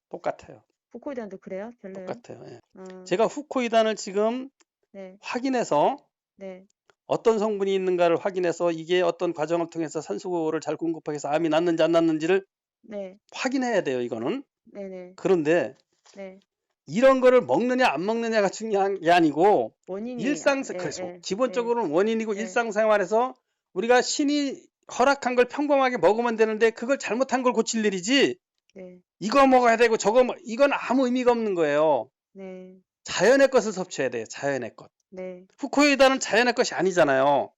똑같아요. 후코이단도 그래요? 별로예요? 똑같아요. 예. 아, 제가 후코이단을 지금 네, 확인해서 네, 어떤 성분이 있는가를 확인해서 이게 어떤 과정을 통해서 산소를 잘 공급해서 암이 났는지 안 났는지를 네, 확인해야 돼요, 이거는. 네, 네, 그런데 네. 이런 거를 먹느냐 안 먹느냐가 중요한 게 아니고 원인이, 그래서 예, 예, 기본적으로는 원인이고 예, 일상생활에서 우리가 신이 허락한 걸 평범하게 먹으면 되는데 그걸 잘못한 걸 고칠 일이지 네, 이거 먹어야 되고 이건 아무 의미가 없는 거예요. 네, 자연의 것을 섭취해야 돼요. 자연의 것. 네. 후코이다는 자연의 것이 아니잖아요.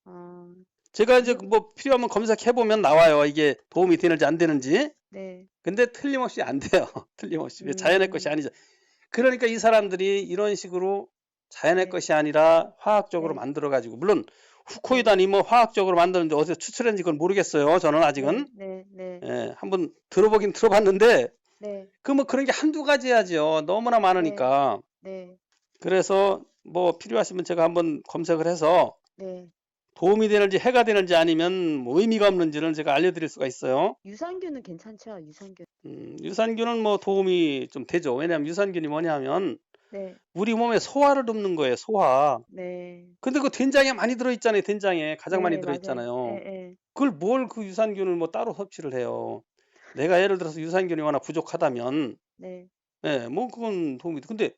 아, 제가 이제 그리고, 뭐 필요하면 검색해 보면 나와요. 이게 도움이 되는지 안 되는지. 네, 근데 틀림없이 안 돼요. 틀림없이. 왜 자연의 것이 아니죠. 그러니까 이 사람들이 이런 식으로 자연의 네, 것이 아니라 화학적으로 네, 만들어 가지고 물론 네, 후코이단이 뭐 화학적으로 만드는데 어디서 추출했는지 그건 모르겠어요. 저는 네, 아직은. 네, 네, 예, 한번 들어보긴 들어봤는데 네, 그 뭐 그런 게 한두 가지 해야죠. 너무나 네, 많으니까. 네, 그래서 뭐 필요하시면 제가 한번 검색을 해서 네. 도움이 되는지 해가 되는지 아니면 뭐 의미가 없는지는 제가 알려드릴 수가 있어요. 유산균은 괜찮죠? 유산균. 유산균은 뭐 도움이 좀 되죠. 왜냐하면 유산균이 뭐냐면 네, 우리 몸에 소화를 돕는 거예요. 소화. 네, 근데 그 된장에 많이 들어있잖아요. 된장에 가장 많이 네, 맞아요. 예, 들어있잖아요. 예, 그걸 뭘 그 유산균을 뭐 따로 섭취를 해요. 내가 예를 들어서 유산균이 워낙 부족하다면 네, 뭐 그건 도움이 돼. 근데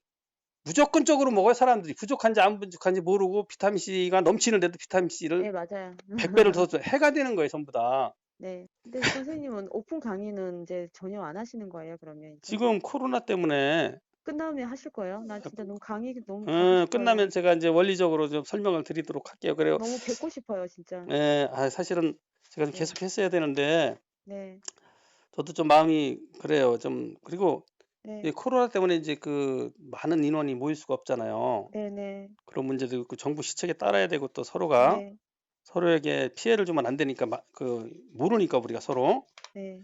무조건적으로 먹어요, 사람들이. 부족한지 안 부족한지 모르고 비타민 C가 넘치는데도 비타민 C를 네, 맞아요. 100배를 더 줘. 해가 되는 거예요, 전부 다. 네. 근데 선생님은 오픈 강의는 이제 전혀 안 하시는 거예요, 그러면 이제? 지금 코로나 때문에 끝나면 하실 거예요? 나 진짜 너무 강의 너무 가고 싶어요. 끝나면 제가 이제 원리적으로 좀 설명을 드리도록 할게요. 그래요. 너무 뵙고 싶어요, 진짜. 사실은 제가 좀 네. 계속 했어야 되는데 네. 저도 좀 마음이 그래요. 좀 그리고 이 네. 코로나 때문에 이제 그 많은 인원이 모일 수가 없잖아요. 네네. 그런 문제도 있고 정부 시책에 따라야 되고 또 서로가 네. 서로에게 피해를 주면 안 되니까 모르니까 우리가 서로. 네.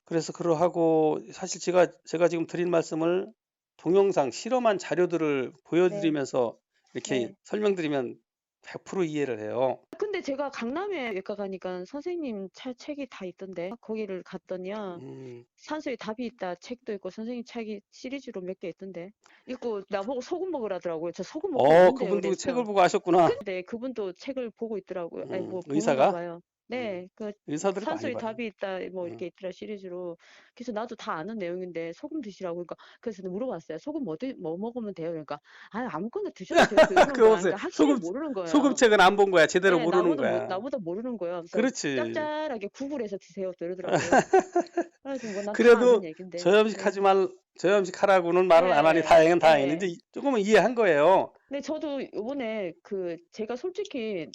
그래서 그러하고 사실 제가 지금 드린 말씀을 동영상 실험한 자료들을 네. 보여드리면서 이렇게 네. 설명드리면 100% 이해를 해요. 근데 제가 강남에 외과 가니까 선생님 책이 다 있던데 거기를 갔더니요. 음. 산소에 답이 있다 책도 있고 선생님 책이 시리즈로 몇 개 있던데. 있고 나보고 소금 먹으라더라고요. 저 소금 먹고 있는데요. 그분도 책을 그랬어요. 보고 아셨구나. 근데 그분도 책을 보고 있더라고요. 아니 뭐 보는가 의사가. 봐요. 네. 그 의사들이 많이 산소에 봐요. 답이 있다 뭐 음. 이렇게 있더라 시리즈로. 그래서 나도 다 아는 내용인데 소금 드시라고 그러니까 그래서 물어봤어요. 소금 뭐 먹으면 돼요? 그러니까 아무거나 드셔도 돼요. 이러는 그거 거야. 보세요. 그러니까 확실히 모르는 거예요. 소금책은 안 본 거야. 제대로 네, 모르는 거야. 나보다 모르는 거예요. 그래서 그렇지. 짭짤하게 구글해서 드세요. 또 이러더라고요. 그래가지고 뭐 난 다 그래도 아는 얘긴데. 네. 저염식하라고는 말을 안 하니 다행은 네. 다행인데 조금은 이해한 거예요. 근데 저도 요번에 제가 솔직히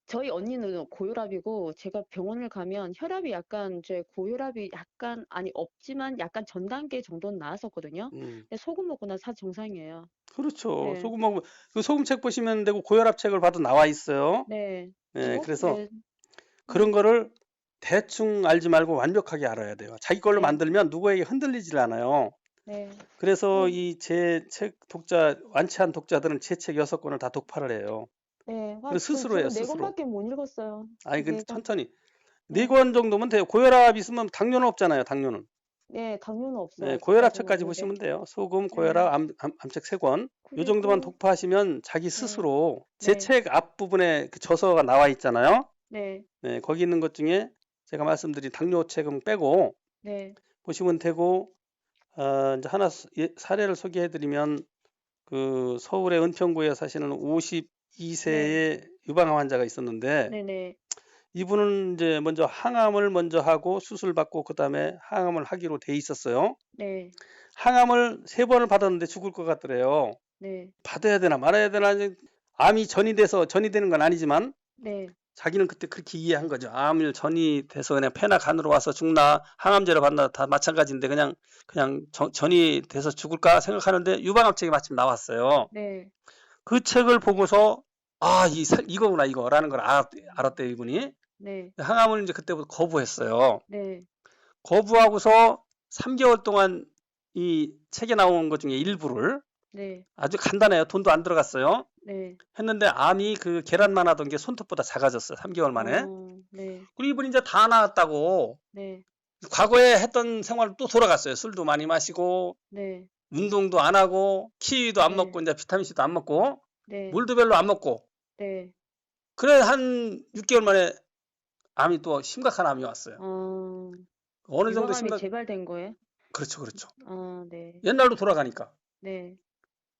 저희 언니는 고혈압이고 제가 병원을 가면 혈압이 약간 고혈압이 약간 아니 없지만 약간 전 단계 정도는 나왔었거든요. 근데 소금 먹고 나서 정상이에요. 그렇죠. 네. 소금 먹으면 그 소금책 보시면 되고 고혈압 책을 봐도 나와 있어요. 네. 네, 그래서 네. 그런 거를 대충 알지 말고 완벽하게 알아야 돼요. 자기 걸로 네. 만들면 누구에게 흔들리질 않아요. 네. 그래서 이 제 책 완치한 독자들은 제 책 6권을 다 독파를 해요. 네. 그래서 스스로 해요, 저는 네 스스로. 권밖에 못 읽었어요. 아니, 근데 네 권. 천천히. 네. 4권 정도면 돼요. 고혈압 있으면 당뇨는 없잖아요, 당뇨는. 네, 당뇨는 없어요. 네, 아직까지는 고혈압책까지 없는데. 보시면 돼요. 소금, 고혈압, 암책 3권. 요 정도만 그리고 독파하시면 자기 스스로 제 네. 책 앞부분에 그 저서가 나와 있잖아요. 네. 네, 거기 있는 것 중에 제가 말씀드린 당뇨책은 빼고 네. 보시면 되고, 이제 하나 사례를 소개해드리면 그 서울의 은평구에 사시는 52세의 유방암 환자가 있었는데 네네. 이분은 이제 먼저 항암을 먼저 하고 수술 받고 그다음에 항암을 하기로 돼 있었어요. 네. 항암을 3번을 받았는데 죽을 것 같더래요. 네. 받아야 되나 말아야 되나 암이 전이 되는 건 아니지만 네. 자기는 그때 그렇게 이해한 거죠. 암을 전이 돼서 그냥 폐나 간으로 와서 죽나 항암제를 받나 다 마찬가지인데 그냥 전이 돼서 죽을까 생각하는데 유방암책이 마침 나왔어요. 네. 그 책을 보고서 이거구나 이거라는 걸 알았대요, 이분이. 네. 항암을 이제 그때부터 거부했어요. 네. 거부하고서 3개월 동안 이 책에 나온 것 중에 일부를 네. 아주 간단해요. 돈도 안 들어갔어요. 네. 했는데 암이 그 계란만 하던 게 손톱보다 작아졌어요. 3개월 만에. 네. 그리고 이분이 이제 다 나았다고 네. 과거에 했던 생활을 또 돌아갔어요. 술도 많이 마시고 네. 운동도 안 하고 키위도 안 네. 먹고 이제 비타민C도 안 먹고 네. 물도 별로 안 먹고 네. 그래 한 6개월 만에 암이 또 심각한 암이 왔어요. 어느 정도 유방암이 재발된 거예요? 그렇죠, 그렇죠. 네. 옛날로 돌아가니까. 네.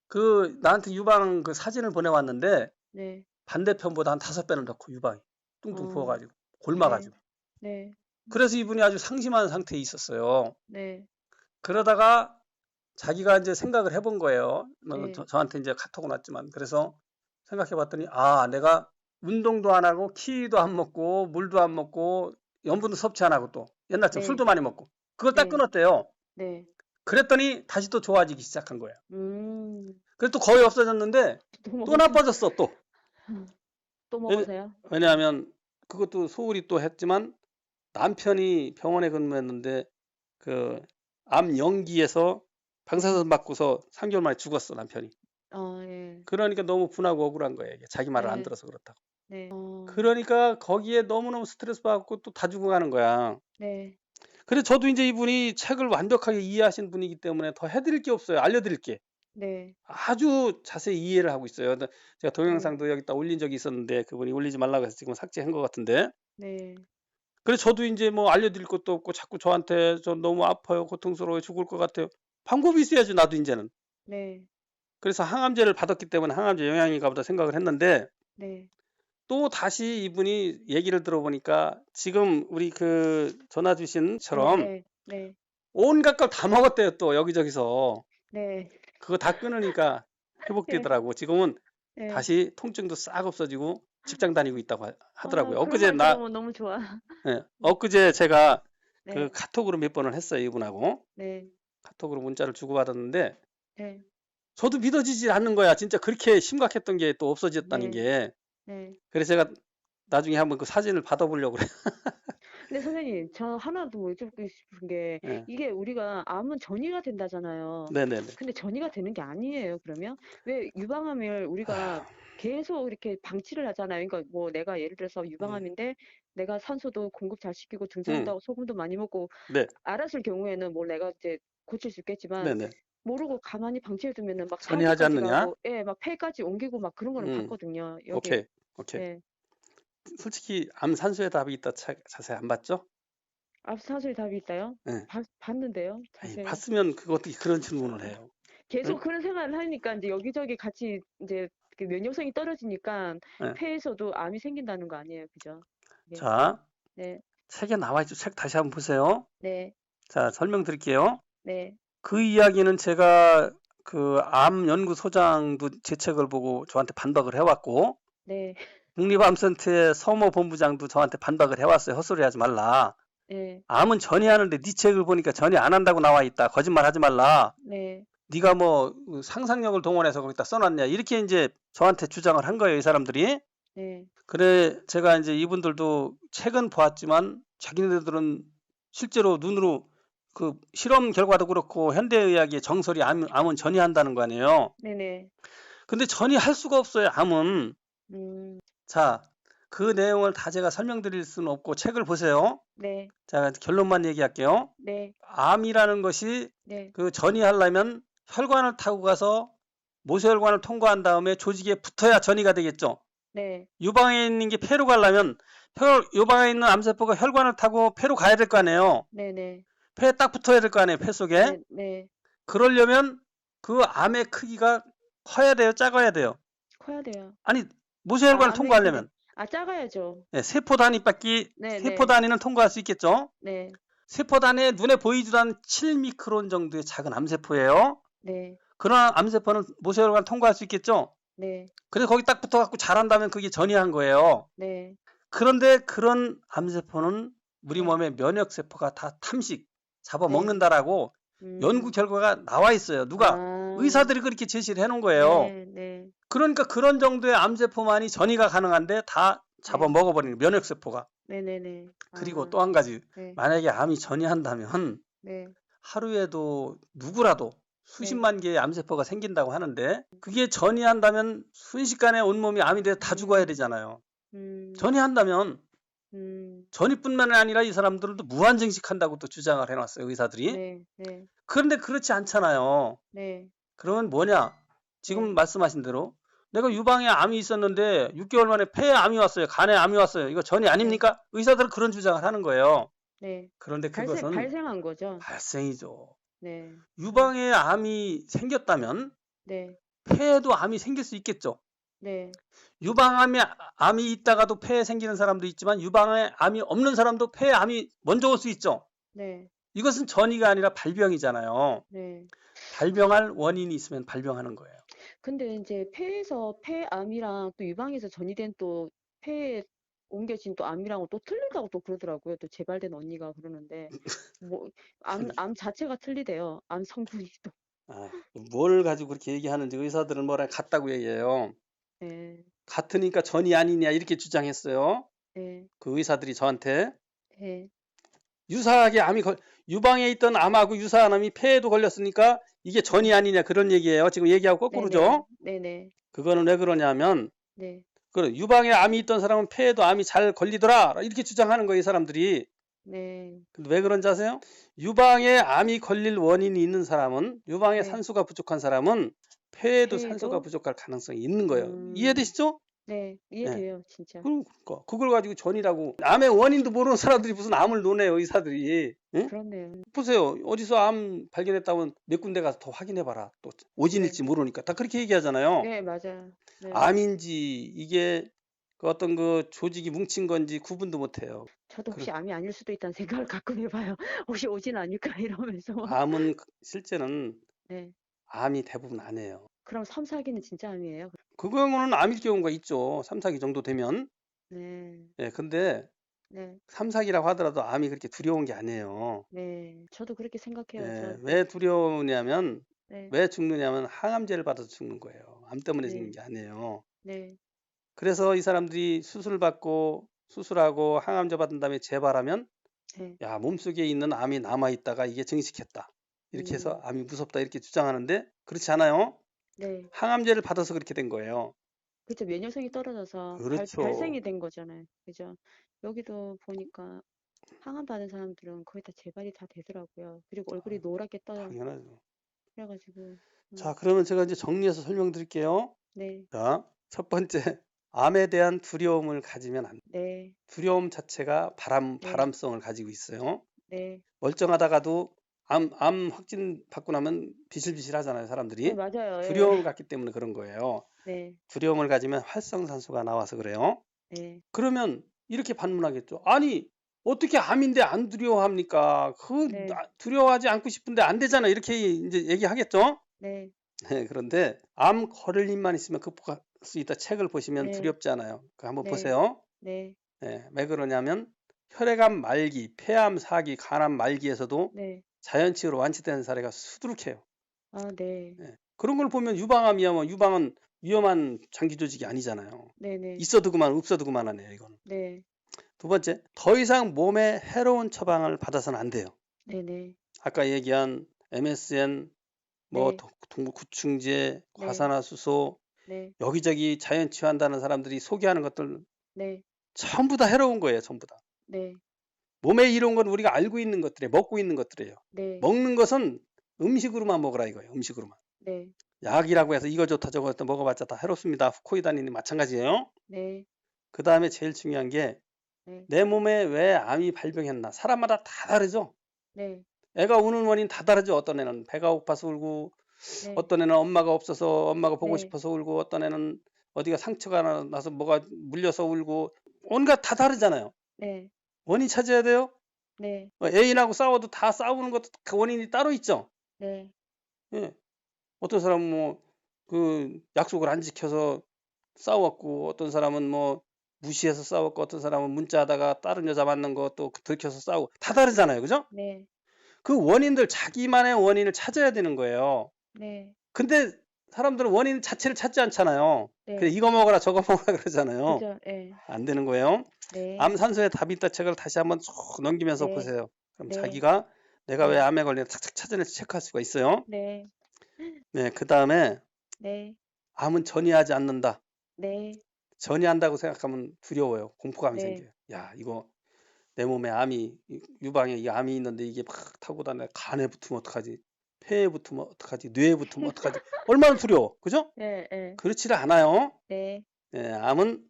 그 나한테 유방 그 사진을 보내왔는데 네. 반대편보다 한 5배는 더 커 유방이 뚱뚱 부어가지고 네. 골마가지고. 네. 그래서 이분이 아주 상심한 상태에 있었어요. 네. 그러다가 자기가 이제 생각을 해본 거예요. 네. 저한테 이제 카톡은 왔지만 그래서 생각해봤더니 내가 운동도 안 하고 키위도 안 먹고 물도 안 먹고 염분도 섭취 안 하고 또 옛날처럼 네. 술도 많이 먹고 그걸 딱 네. 끊었대요. 네. 그랬더니 다시 또 좋아지기 시작한 거예요. 그래서 또 거의 없어졌는데 또 나빠졌어 또. 또 먹으세요? 왜냐하면 그것도 소홀히 또 했지만 남편이 병원에 근무했는데 그 암 연기에서 방사선 맞고서 3개월 만에 죽었어 남편이. 예. 그러니까 너무 분하고 억울한 거예요. 이게 자기 말을 안 네. 들어서 그렇다고. 네. 그러니까 거기에 너무너무 스트레스 받고 또 다 죽어가는 거야. 네. 그래서 저도 이제 이분이 책을 완벽하게 이해하신 분이기 때문에 더 해드릴 게 없어요. 알려드릴 게. 네. 아주 자세히 이해를 하고 있어요. 제가 동영상도 여기다 올린 적이 있었는데 그분이 올리지 말라고 해서 지금 삭제한 것 같은데. 네. 그래서 저도 이제 뭐 알려드릴 것도 없고 자꾸 저한테 저 너무 아파요, 고통스러워요, 죽을 것 같아요. 방법이 있어야죠, 나도 이제는. 네. 그래서 항암제를 받았기 때문에 항암제 영향인가 보다 생각을 했는데 네. 또 다시 이분이 얘기를 들어보니까 지금 우리 그 전화 주신처럼 네. 네. 온갖 걸 다 먹었대요. 또 여기저기서. 네. 그거 다 끊으니까 네. 회복되더라고. 지금은 네. 다시 통증도 싹 없어지고 직장 다니고 있다고 하더라고요. 그런 말 들으면 너무 좋아. 예, 엊그제 제가 그 네. 카톡으로 몇 번을 했어요. 이분하고. 네. 카톡으로 문자를 주고받았는데 네. 저도 믿어지지 않는 거야. 진짜 그렇게 심각했던 게 또 없어졌다는 네. 게. 네. 그래서 제가 나중에 한번 그 사진을 받아보려고 그래요. 근데 선생님, 저 하나 더 여쭙고 싶은 게, 예. 이게 우리가 암은 전이가 된다잖아요. 네네네. 근데 전이가 되는 게 아니에요, 그러면? 왜 유방암을 우리가 계속 이렇게 방치를 하잖아요. 그러니까 뭐 내가 예를 들어서 유방암인데 내가 산소도 공급 잘 시키고 등산도 음, 하고 소금도 많이 먹고 네, 알았을 경우에는 뭐 내가 이제 고칠 수 있겠지만 네네. 모르고 가만히 방치해두면은 막 전이하지 사기까지 않느냐? 가고, 예, 막 폐까지 옮기고 막 그런 거는 음, 봤거든요. 여기, 오케이, 오케이. 예. 솔직히 암 산수의 답이 있다 자세히 안 봤죠? 앞사실 답이 있다요? 예. 봤는데요, 아니, 자세히. 봤으면 그거 어떻게 그런 질문을 해요? 계속 응? 그런 생활을 하니까 이제 여기저기 같이 이제 그 면역성이 떨어지니까 예. 폐에서도 암이 생긴다는 거 아니에요, 그죠? 네, 자, 네, 책에 나와 있죠. 책 다시 한번 보세요. 네, 자, 설명드릴게요. 네, 그 이야기는 제가 그 암 연구소장도 제 책을 보고 저한테 반박을 해왔고, 네, 국립암센터의 서모 본부장도 저한테 반박을 해왔어요. 헛소리 하지 말라. 네, 암은 전이하는데 네 책을 보니까 전이 안 한다고 나와 있다. 거짓말 하지 말라. 네, 네가 뭐 상상력을 동원해서 거기다 써놨냐. 이렇게 이제 저한테 주장을 한 거예요. 이 사람들이. 네, 그래 제가 이제 이분들도 책은 보았지만 자기네들은 실제로 눈으로 그 실험 결과도 그렇고 현대의학의 정설이 암은 전이한다는 거 아니에요. 네, 네, 근데 전이할 수가 없어요. 암은. 음, 자, 그 내용을 다 제가 설명드릴 수는 없고 책을 보세요. 네, 자, 결론만 얘기할게요. 네, 암이라는 것이 네, 그 전이하려면 혈관을 타고 가서 모세혈관을 통과한 다음에 조직에 붙어야 전이가 되겠죠. 네, 유방에 있는 게 폐로 가려면 유방에 있는 암세포가 혈관을 타고 폐로 가야 될 거 아니에요. 네, 네, 폐에 딱 붙어야 될 거 아니에요. 폐 속에. 네, 네, 그러려면 그 암의 크기가 커야 돼요. 작아야 돼요. 커야 돼요. 아니 모세혈관을 암의 크기, 통과하려면 작아야죠. 세포 단위밖에 네, 세포 네, 단위는 통과할 수 있겠죠. 네, 세포 단위에 눈에 보이지도 않는 7미크론 정도의 작은 암세포예요. 네, 그런 암세포는 모세혈관 통과할 수 있겠죠. 네, 그래서 거기 딱 붙어갖고 자란다면 그게 전이한 거예요. 네, 그런데 그런 암세포는 우리 네, 몸의 면역세포가 다 탐식, 네, 잡아먹는다라고 연구 결과가 나와 있어요. 누가? 아, 의사들이 그렇게 제시를 해놓은 거예요. 네, 네, 그러니까 그런 정도의 암세포만이 전이가 가능한데 다 네, 잡아먹어버리는 면역세포가. 네, 네, 네, 그리고 아, 또 한 가지. 네, 만약에 암이 전이한다면 네, 하루에도 누구라도 네, 수십만 개의 암세포가 생긴다고 하는데 그게 전이한다면 순식간에 온몸이 암이 돼서 다 죽어야 되잖아요. 전이한다면 전이뿐만 아니라 이 사람들도 무한증식한다고 또 주장을 해놨어요. 의사들이. 네, 네, 그런데 그렇지 않잖아요. 네, 그러면 뭐냐? 지금 네, 말씀하신 대로 내가 유방에 암이 있었는데 6개월 만에 폐에 암이 왔어요. 간에 암이 왔어요. 이거 전이 네, 아닙니까? 의사들은 그런 주장을 하는 거예요. 네. 그런데 그것은 발생한 거죠. 발생이죠. 네, 유방에 암이 생겼다면 네, 폐에도 암이 생길 수 있겠죠. 네, 유방암에 암이 있다가도 폐에 생기는 사람도 있지만 유방에 암이 없는 사람도 폐에 암이 먼저 올 수 있죠. 네, 이것은 전이가 아니라 발병이잖아요. 네. 발병할 원인이 있으면 발병하는 거예요. 근데 이제 폐에서 폐암이랑 또 유방에서 전이된 또 폐에 옮겨진 또 암이랑은 또 틀리다고 또 그러더라고요. 또 재발된 언니가 그러는데 뭐 암 자체가 틀리대요. 암 성분이 또. 뭘 가지고 그렇게 얘기하는지 의사들은 뭐라 같다고 얘기해요. 네, 같으니까 전이 아니냐 이렇게 주장했어요. 네, 그 의사들이 저한테 네, 유사하게 유방에 있던 암하고 유사한 암이 폐에도 걸렸으니까 이게 전이 아니냐 그런 얘기예요. 지금 얘기하고 네, 거꾸로죠. 네, 네, 그거는 왜 그러냐면 네, 그래, 유방에 암이 있던 사람은 폐에도 암이 잘 걸리더라 이렇게 주장하는 거예요. 이 사람들이. 네, 근데 왜 그런지 아세요? 유방에 암이 걸릴 원인이 있는 사람은 유방에 네. 산소가 부족한 사람은 폐에도 산소가 폐에도 부족할 가능성이 있는 거예요. 이해되시죠? 네. 예. 이해돼요, 진짜. 그러니까 그걸 가지고 전이라고 암의 원인도 모르는 사람들이 무슨 암을 논해요, 의사들이. 예? 그렇네요. 보세요. 어디서 암 발견했다면 몇 군데 가서 더 확인해 봐라. 또 네. 오진일지 모르니까 다 그렇게 얘기하잖아요. 네, 맞아요. 네. 암인지 이게 그 어떤 그 조직이 뭉친 건지 구분도 못 해요. 저도 그러 혹시 암이 아닐 수도 있다는 생각을 가끔 해봐요. 혹시 오진 아닐까 이러면서. 암은 실제는 네. 암이 대부분 아니에요. 그럼 3, 4기는 진짜 암이에요? 그 경우는 암일 경우가 있죠. 3, 4기 정도 되면. 네. 예, 근데 네. 3, 4기라고 하더라도 암이 그렇게 두려운 게 아니에요. 네. 저도 그렇게 생각해요. 예, 왜 두려우냐면 네. 왜 죽느냐면 항암제를 받아서 죽는 거예요. 암 때문에 죽는 네. 게 아니에요. 네. 그래서 이 사람들이 수술받고 수술하고 항암제 받은 다음에 재발하면 네. 야, 몸속에 있는 암이 남아 있다가 이게 증식했다. 이렇게 해서 암이 무섭다 이렇게 주장하는데 그렇지 않아요. 네. 항암제를 받아서 그렇게 된 거예요. 그죠. 면역성이 떨어져서 그렇죠. 발생이 된 거잖아요. 그죠. 여기도 보니까 항암 받은 사람들은 거의 다 재발이 다 되더라고요. 그리고 얼굴이 노랗게 떠요. 당연하죠. 그래가지고, 자, 그러면 제가 이제 정리해서 설명드릴게요. 네. 자, 첫 번째, 암에 대한 두려움을 가지면 안 돼. 네. 두려움 자체가 네. 바람성을 가지고 있어요. 네. 멀쩡하다가도 암 확진 받고 나면 비실비실 하잖아요, 네, 사람들이. 맞아요. 예. 두려움을 갖기 때문에 그런 거예요. 네. 두려움을 가지면 활성산소가 나와서 그래요. 네. 그러면 이렇게 반문하겠죠. 아니, 어떻게 암인데 안 두려워합니까? 네. 두려워하지 않고 싶은데 안 되잖아. 이렇게 이제 얘기하겠죠. 네. 네, 그런데 암 걸림만 있으면 극복할 수 있다 책을 보시면 네. 두렵지 않아요. 그거 한번 네. 보세요. 네. 네, 왜 그러냐면 혈액암 말기, 폐암, 사기, 간암 말기에서도 네. 자연치유로 완치되는 사례가 수두룩해요. 아, 네. 네, 그런 걸 보면 유방암이야 뭐 유방은 위험한 장기 조직이 아니잖아요. 네네. 있어도 그만 없어도 그만하네요, 이건. 네. 두 번째, 더 이상 몸에 해로운 처방을 받아서는 안 돼요. 네네. 아까 얘기한 MSN, 뭐 네. 구충제, 네. 과산화수소, 네. 여기저기 자연치유한다는 사람들이 소개하는 것들 네. 전부 다 해로운 거예요, 전부 다. 네. 몸에 이로운 건 우리가 알고 있는 것들이에요. 먹고 있는 것들이에요. 네. 먹는 것은 음식으로만 먹으라 이거예요. 음식으로만. 네. 약이라고 해서 이거 좋다 저거 좋다 먹어봤자 다 해롭습니다. 코이다니는 마찬가지예요. 네. 그 다음에 제일 중요한 게 내 네. 몸에 왜 암이 발병했나. 사람마다 다 다르죠. 네. 애가 우는 원인 다 다르죠. 어떤 애는 배가 고파서 울고, 네. 어떤 애는 엄마가 없어서 엄마가 보고 네. 싶어서 울고, 어떤 애는 어디가 상처가 나서 뭐가 물려서 울고, 온갖 다 다르잖아요. 네. 원인 찾아야 돼요. 네. 애인하고 싸워도 다 싸우는 것도 그 원인이 따로 있죠. 네. 예. 어떤 사람은 뭐 그 약속을 안 지켜서 싸웠고, 어떤 사람은 뭐 무시해서 싸웠고, 어떤 사람은 문자하다가 다른 여자 만난 것도 들켜서 싸우고 다 다르잖아요. 그죠? 네. 그 원인들 자기만의 원인을 찾아야 되는 거예요. 네. 근데 사람들은 원인 자체를 찾지 않잖아요. 네. 그래 이거 먹어라 저거 먹어라 그러잖아요. 그죠. 예. 안 되는 거예요. 네. 암 산소에 답이 있다 책을 다시 한번 쭉 넘기면서 네. 보세요. 그럼 네. 자기가 내가 왜 네. 암에 걸리나 착착 찾아내서 체크할 수가 있어요. 네. 네, 그 다음에 네. 암은 전이하지 않는다. 네. 전이한다고 생각하면 두려워요. 공포감이 네. 생겨요. 야, 이거 내 몸에 암이 유방에 이 암이 있는데 이게 막 타고 다녀 간에 붙으면 어떡하지? 폐에 붙으면 어떡하지? 뇌에 붙으면 어떡하지? 얼마나 두려워. 그죠? 예. 예. 그렇지를 않아요. 네. 예, 암은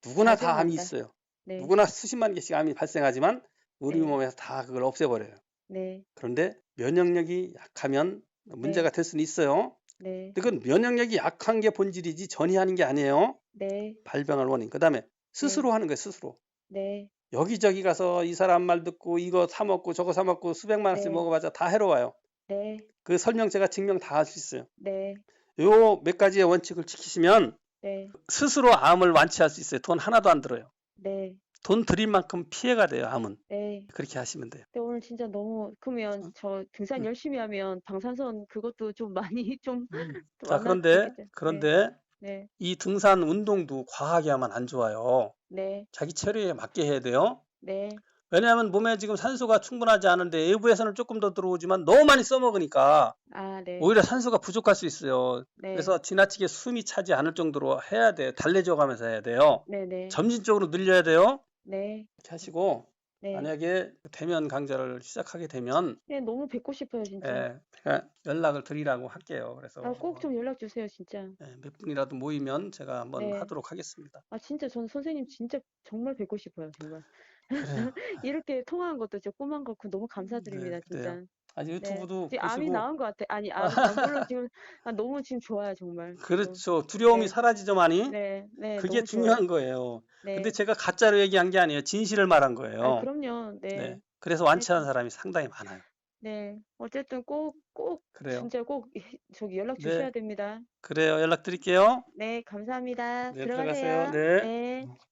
누구나 다 암이 자생한다. 있어요. 네. 누구나 수십만 개씩 암이 발생하지만 우리 네. 몸에서 다 그걸 없애버려요. 네. 그런데 면역력이 약하면 문제가 될 수는 있어요. 네. 근데 그건 면역력이 약한 게 본질이지 전이하는 게 아니에요. 네. 발병할 원인. 그 다음에 스스로 하는 거예요. 스스로. 네. 여기저기 가서 이 사람 말 듣고 이거 사 먹고 저거 사 먹고 수백만 원씩 네. 먹어봤자 다 해로워요. 네. 그 설명 제가 증명 다 할 수 있어요. 네. 요 몇 가지의 원칙을 지키시면 네. 스스로 암을 완치할 수 있어요. 돈 하나도 안 들어요. 네. 돈 들인 만큼 피해가 돼요. 암은. 네. 그렇게 하시면 돼요. 근데 오늘 진짜 너무 그러면 저 등산 열심히 하면 방사선 그것도 좀 많이 좀 자, 완화되겠죠. 네. 그런데 네. 이 등산 운동도 과하게 하면 안 좋아요. 네. 자기 체력에 맞게 해야 돼요. 네. 왜냐하면 몸에 지금 산소가 충분하지 않은데 외부에서는 조금 더 들어오지만 너무 많이 써먹으니까 아, 네. 오히려 산소가 부족할 수 있어요. 네. 그래서 지나치게 숨이 차지 않을 정도로 해야 돼요. 달래줘 가면서 해야 돼요. 네, 네. 점진적으로 늘려야 돼요. 네. 이렇게 하시고 네. 만약에 대면 강좌를 시작하게 되면 네, 너무 뵙고 싶어요, 진짜. 제가 연락을 드리라고 할게요. 그래서 아, 꼭 좀 연락 주세요, 진짜. 몇 분이라도 모이면 제가 한번 네. 하도록 하겠습니다. 아, 진짜 전 선생님 진짜 정말 뵙고 싶어요, 정말. 그래요. 이렇게 통화한 것도 진짜 꿈만 같고 너무 네, 감사드립니다, 그래요. 진짜. 아니, 네. 유튜브도 지금 암이 보시고, 나은 것 같아. 아니, 물론 지금, 너무 지금 좋아요, 정말. 지금. 그렇죠. 두려움이 네, 사라지죠, 많이. 네, 네, 그게 너무 좋아요. 중요한 거예요. 근데 네. 제가 가짜로 얘기한 게 아니에요. 진실을 말한 아, 거예요. 그럼요. 네. 네. 그래서 완치하는 하여튼, 사람이 상당히 많아요. 네. 어쨌든 꼭, 그래요. 진짜 꼭, 저기 연락 네, 주셔야 됩니다. 그래요. 연락드릴게요. 네, 감사합니다. 네, 들어가세요. 들어가세요. 네. 네.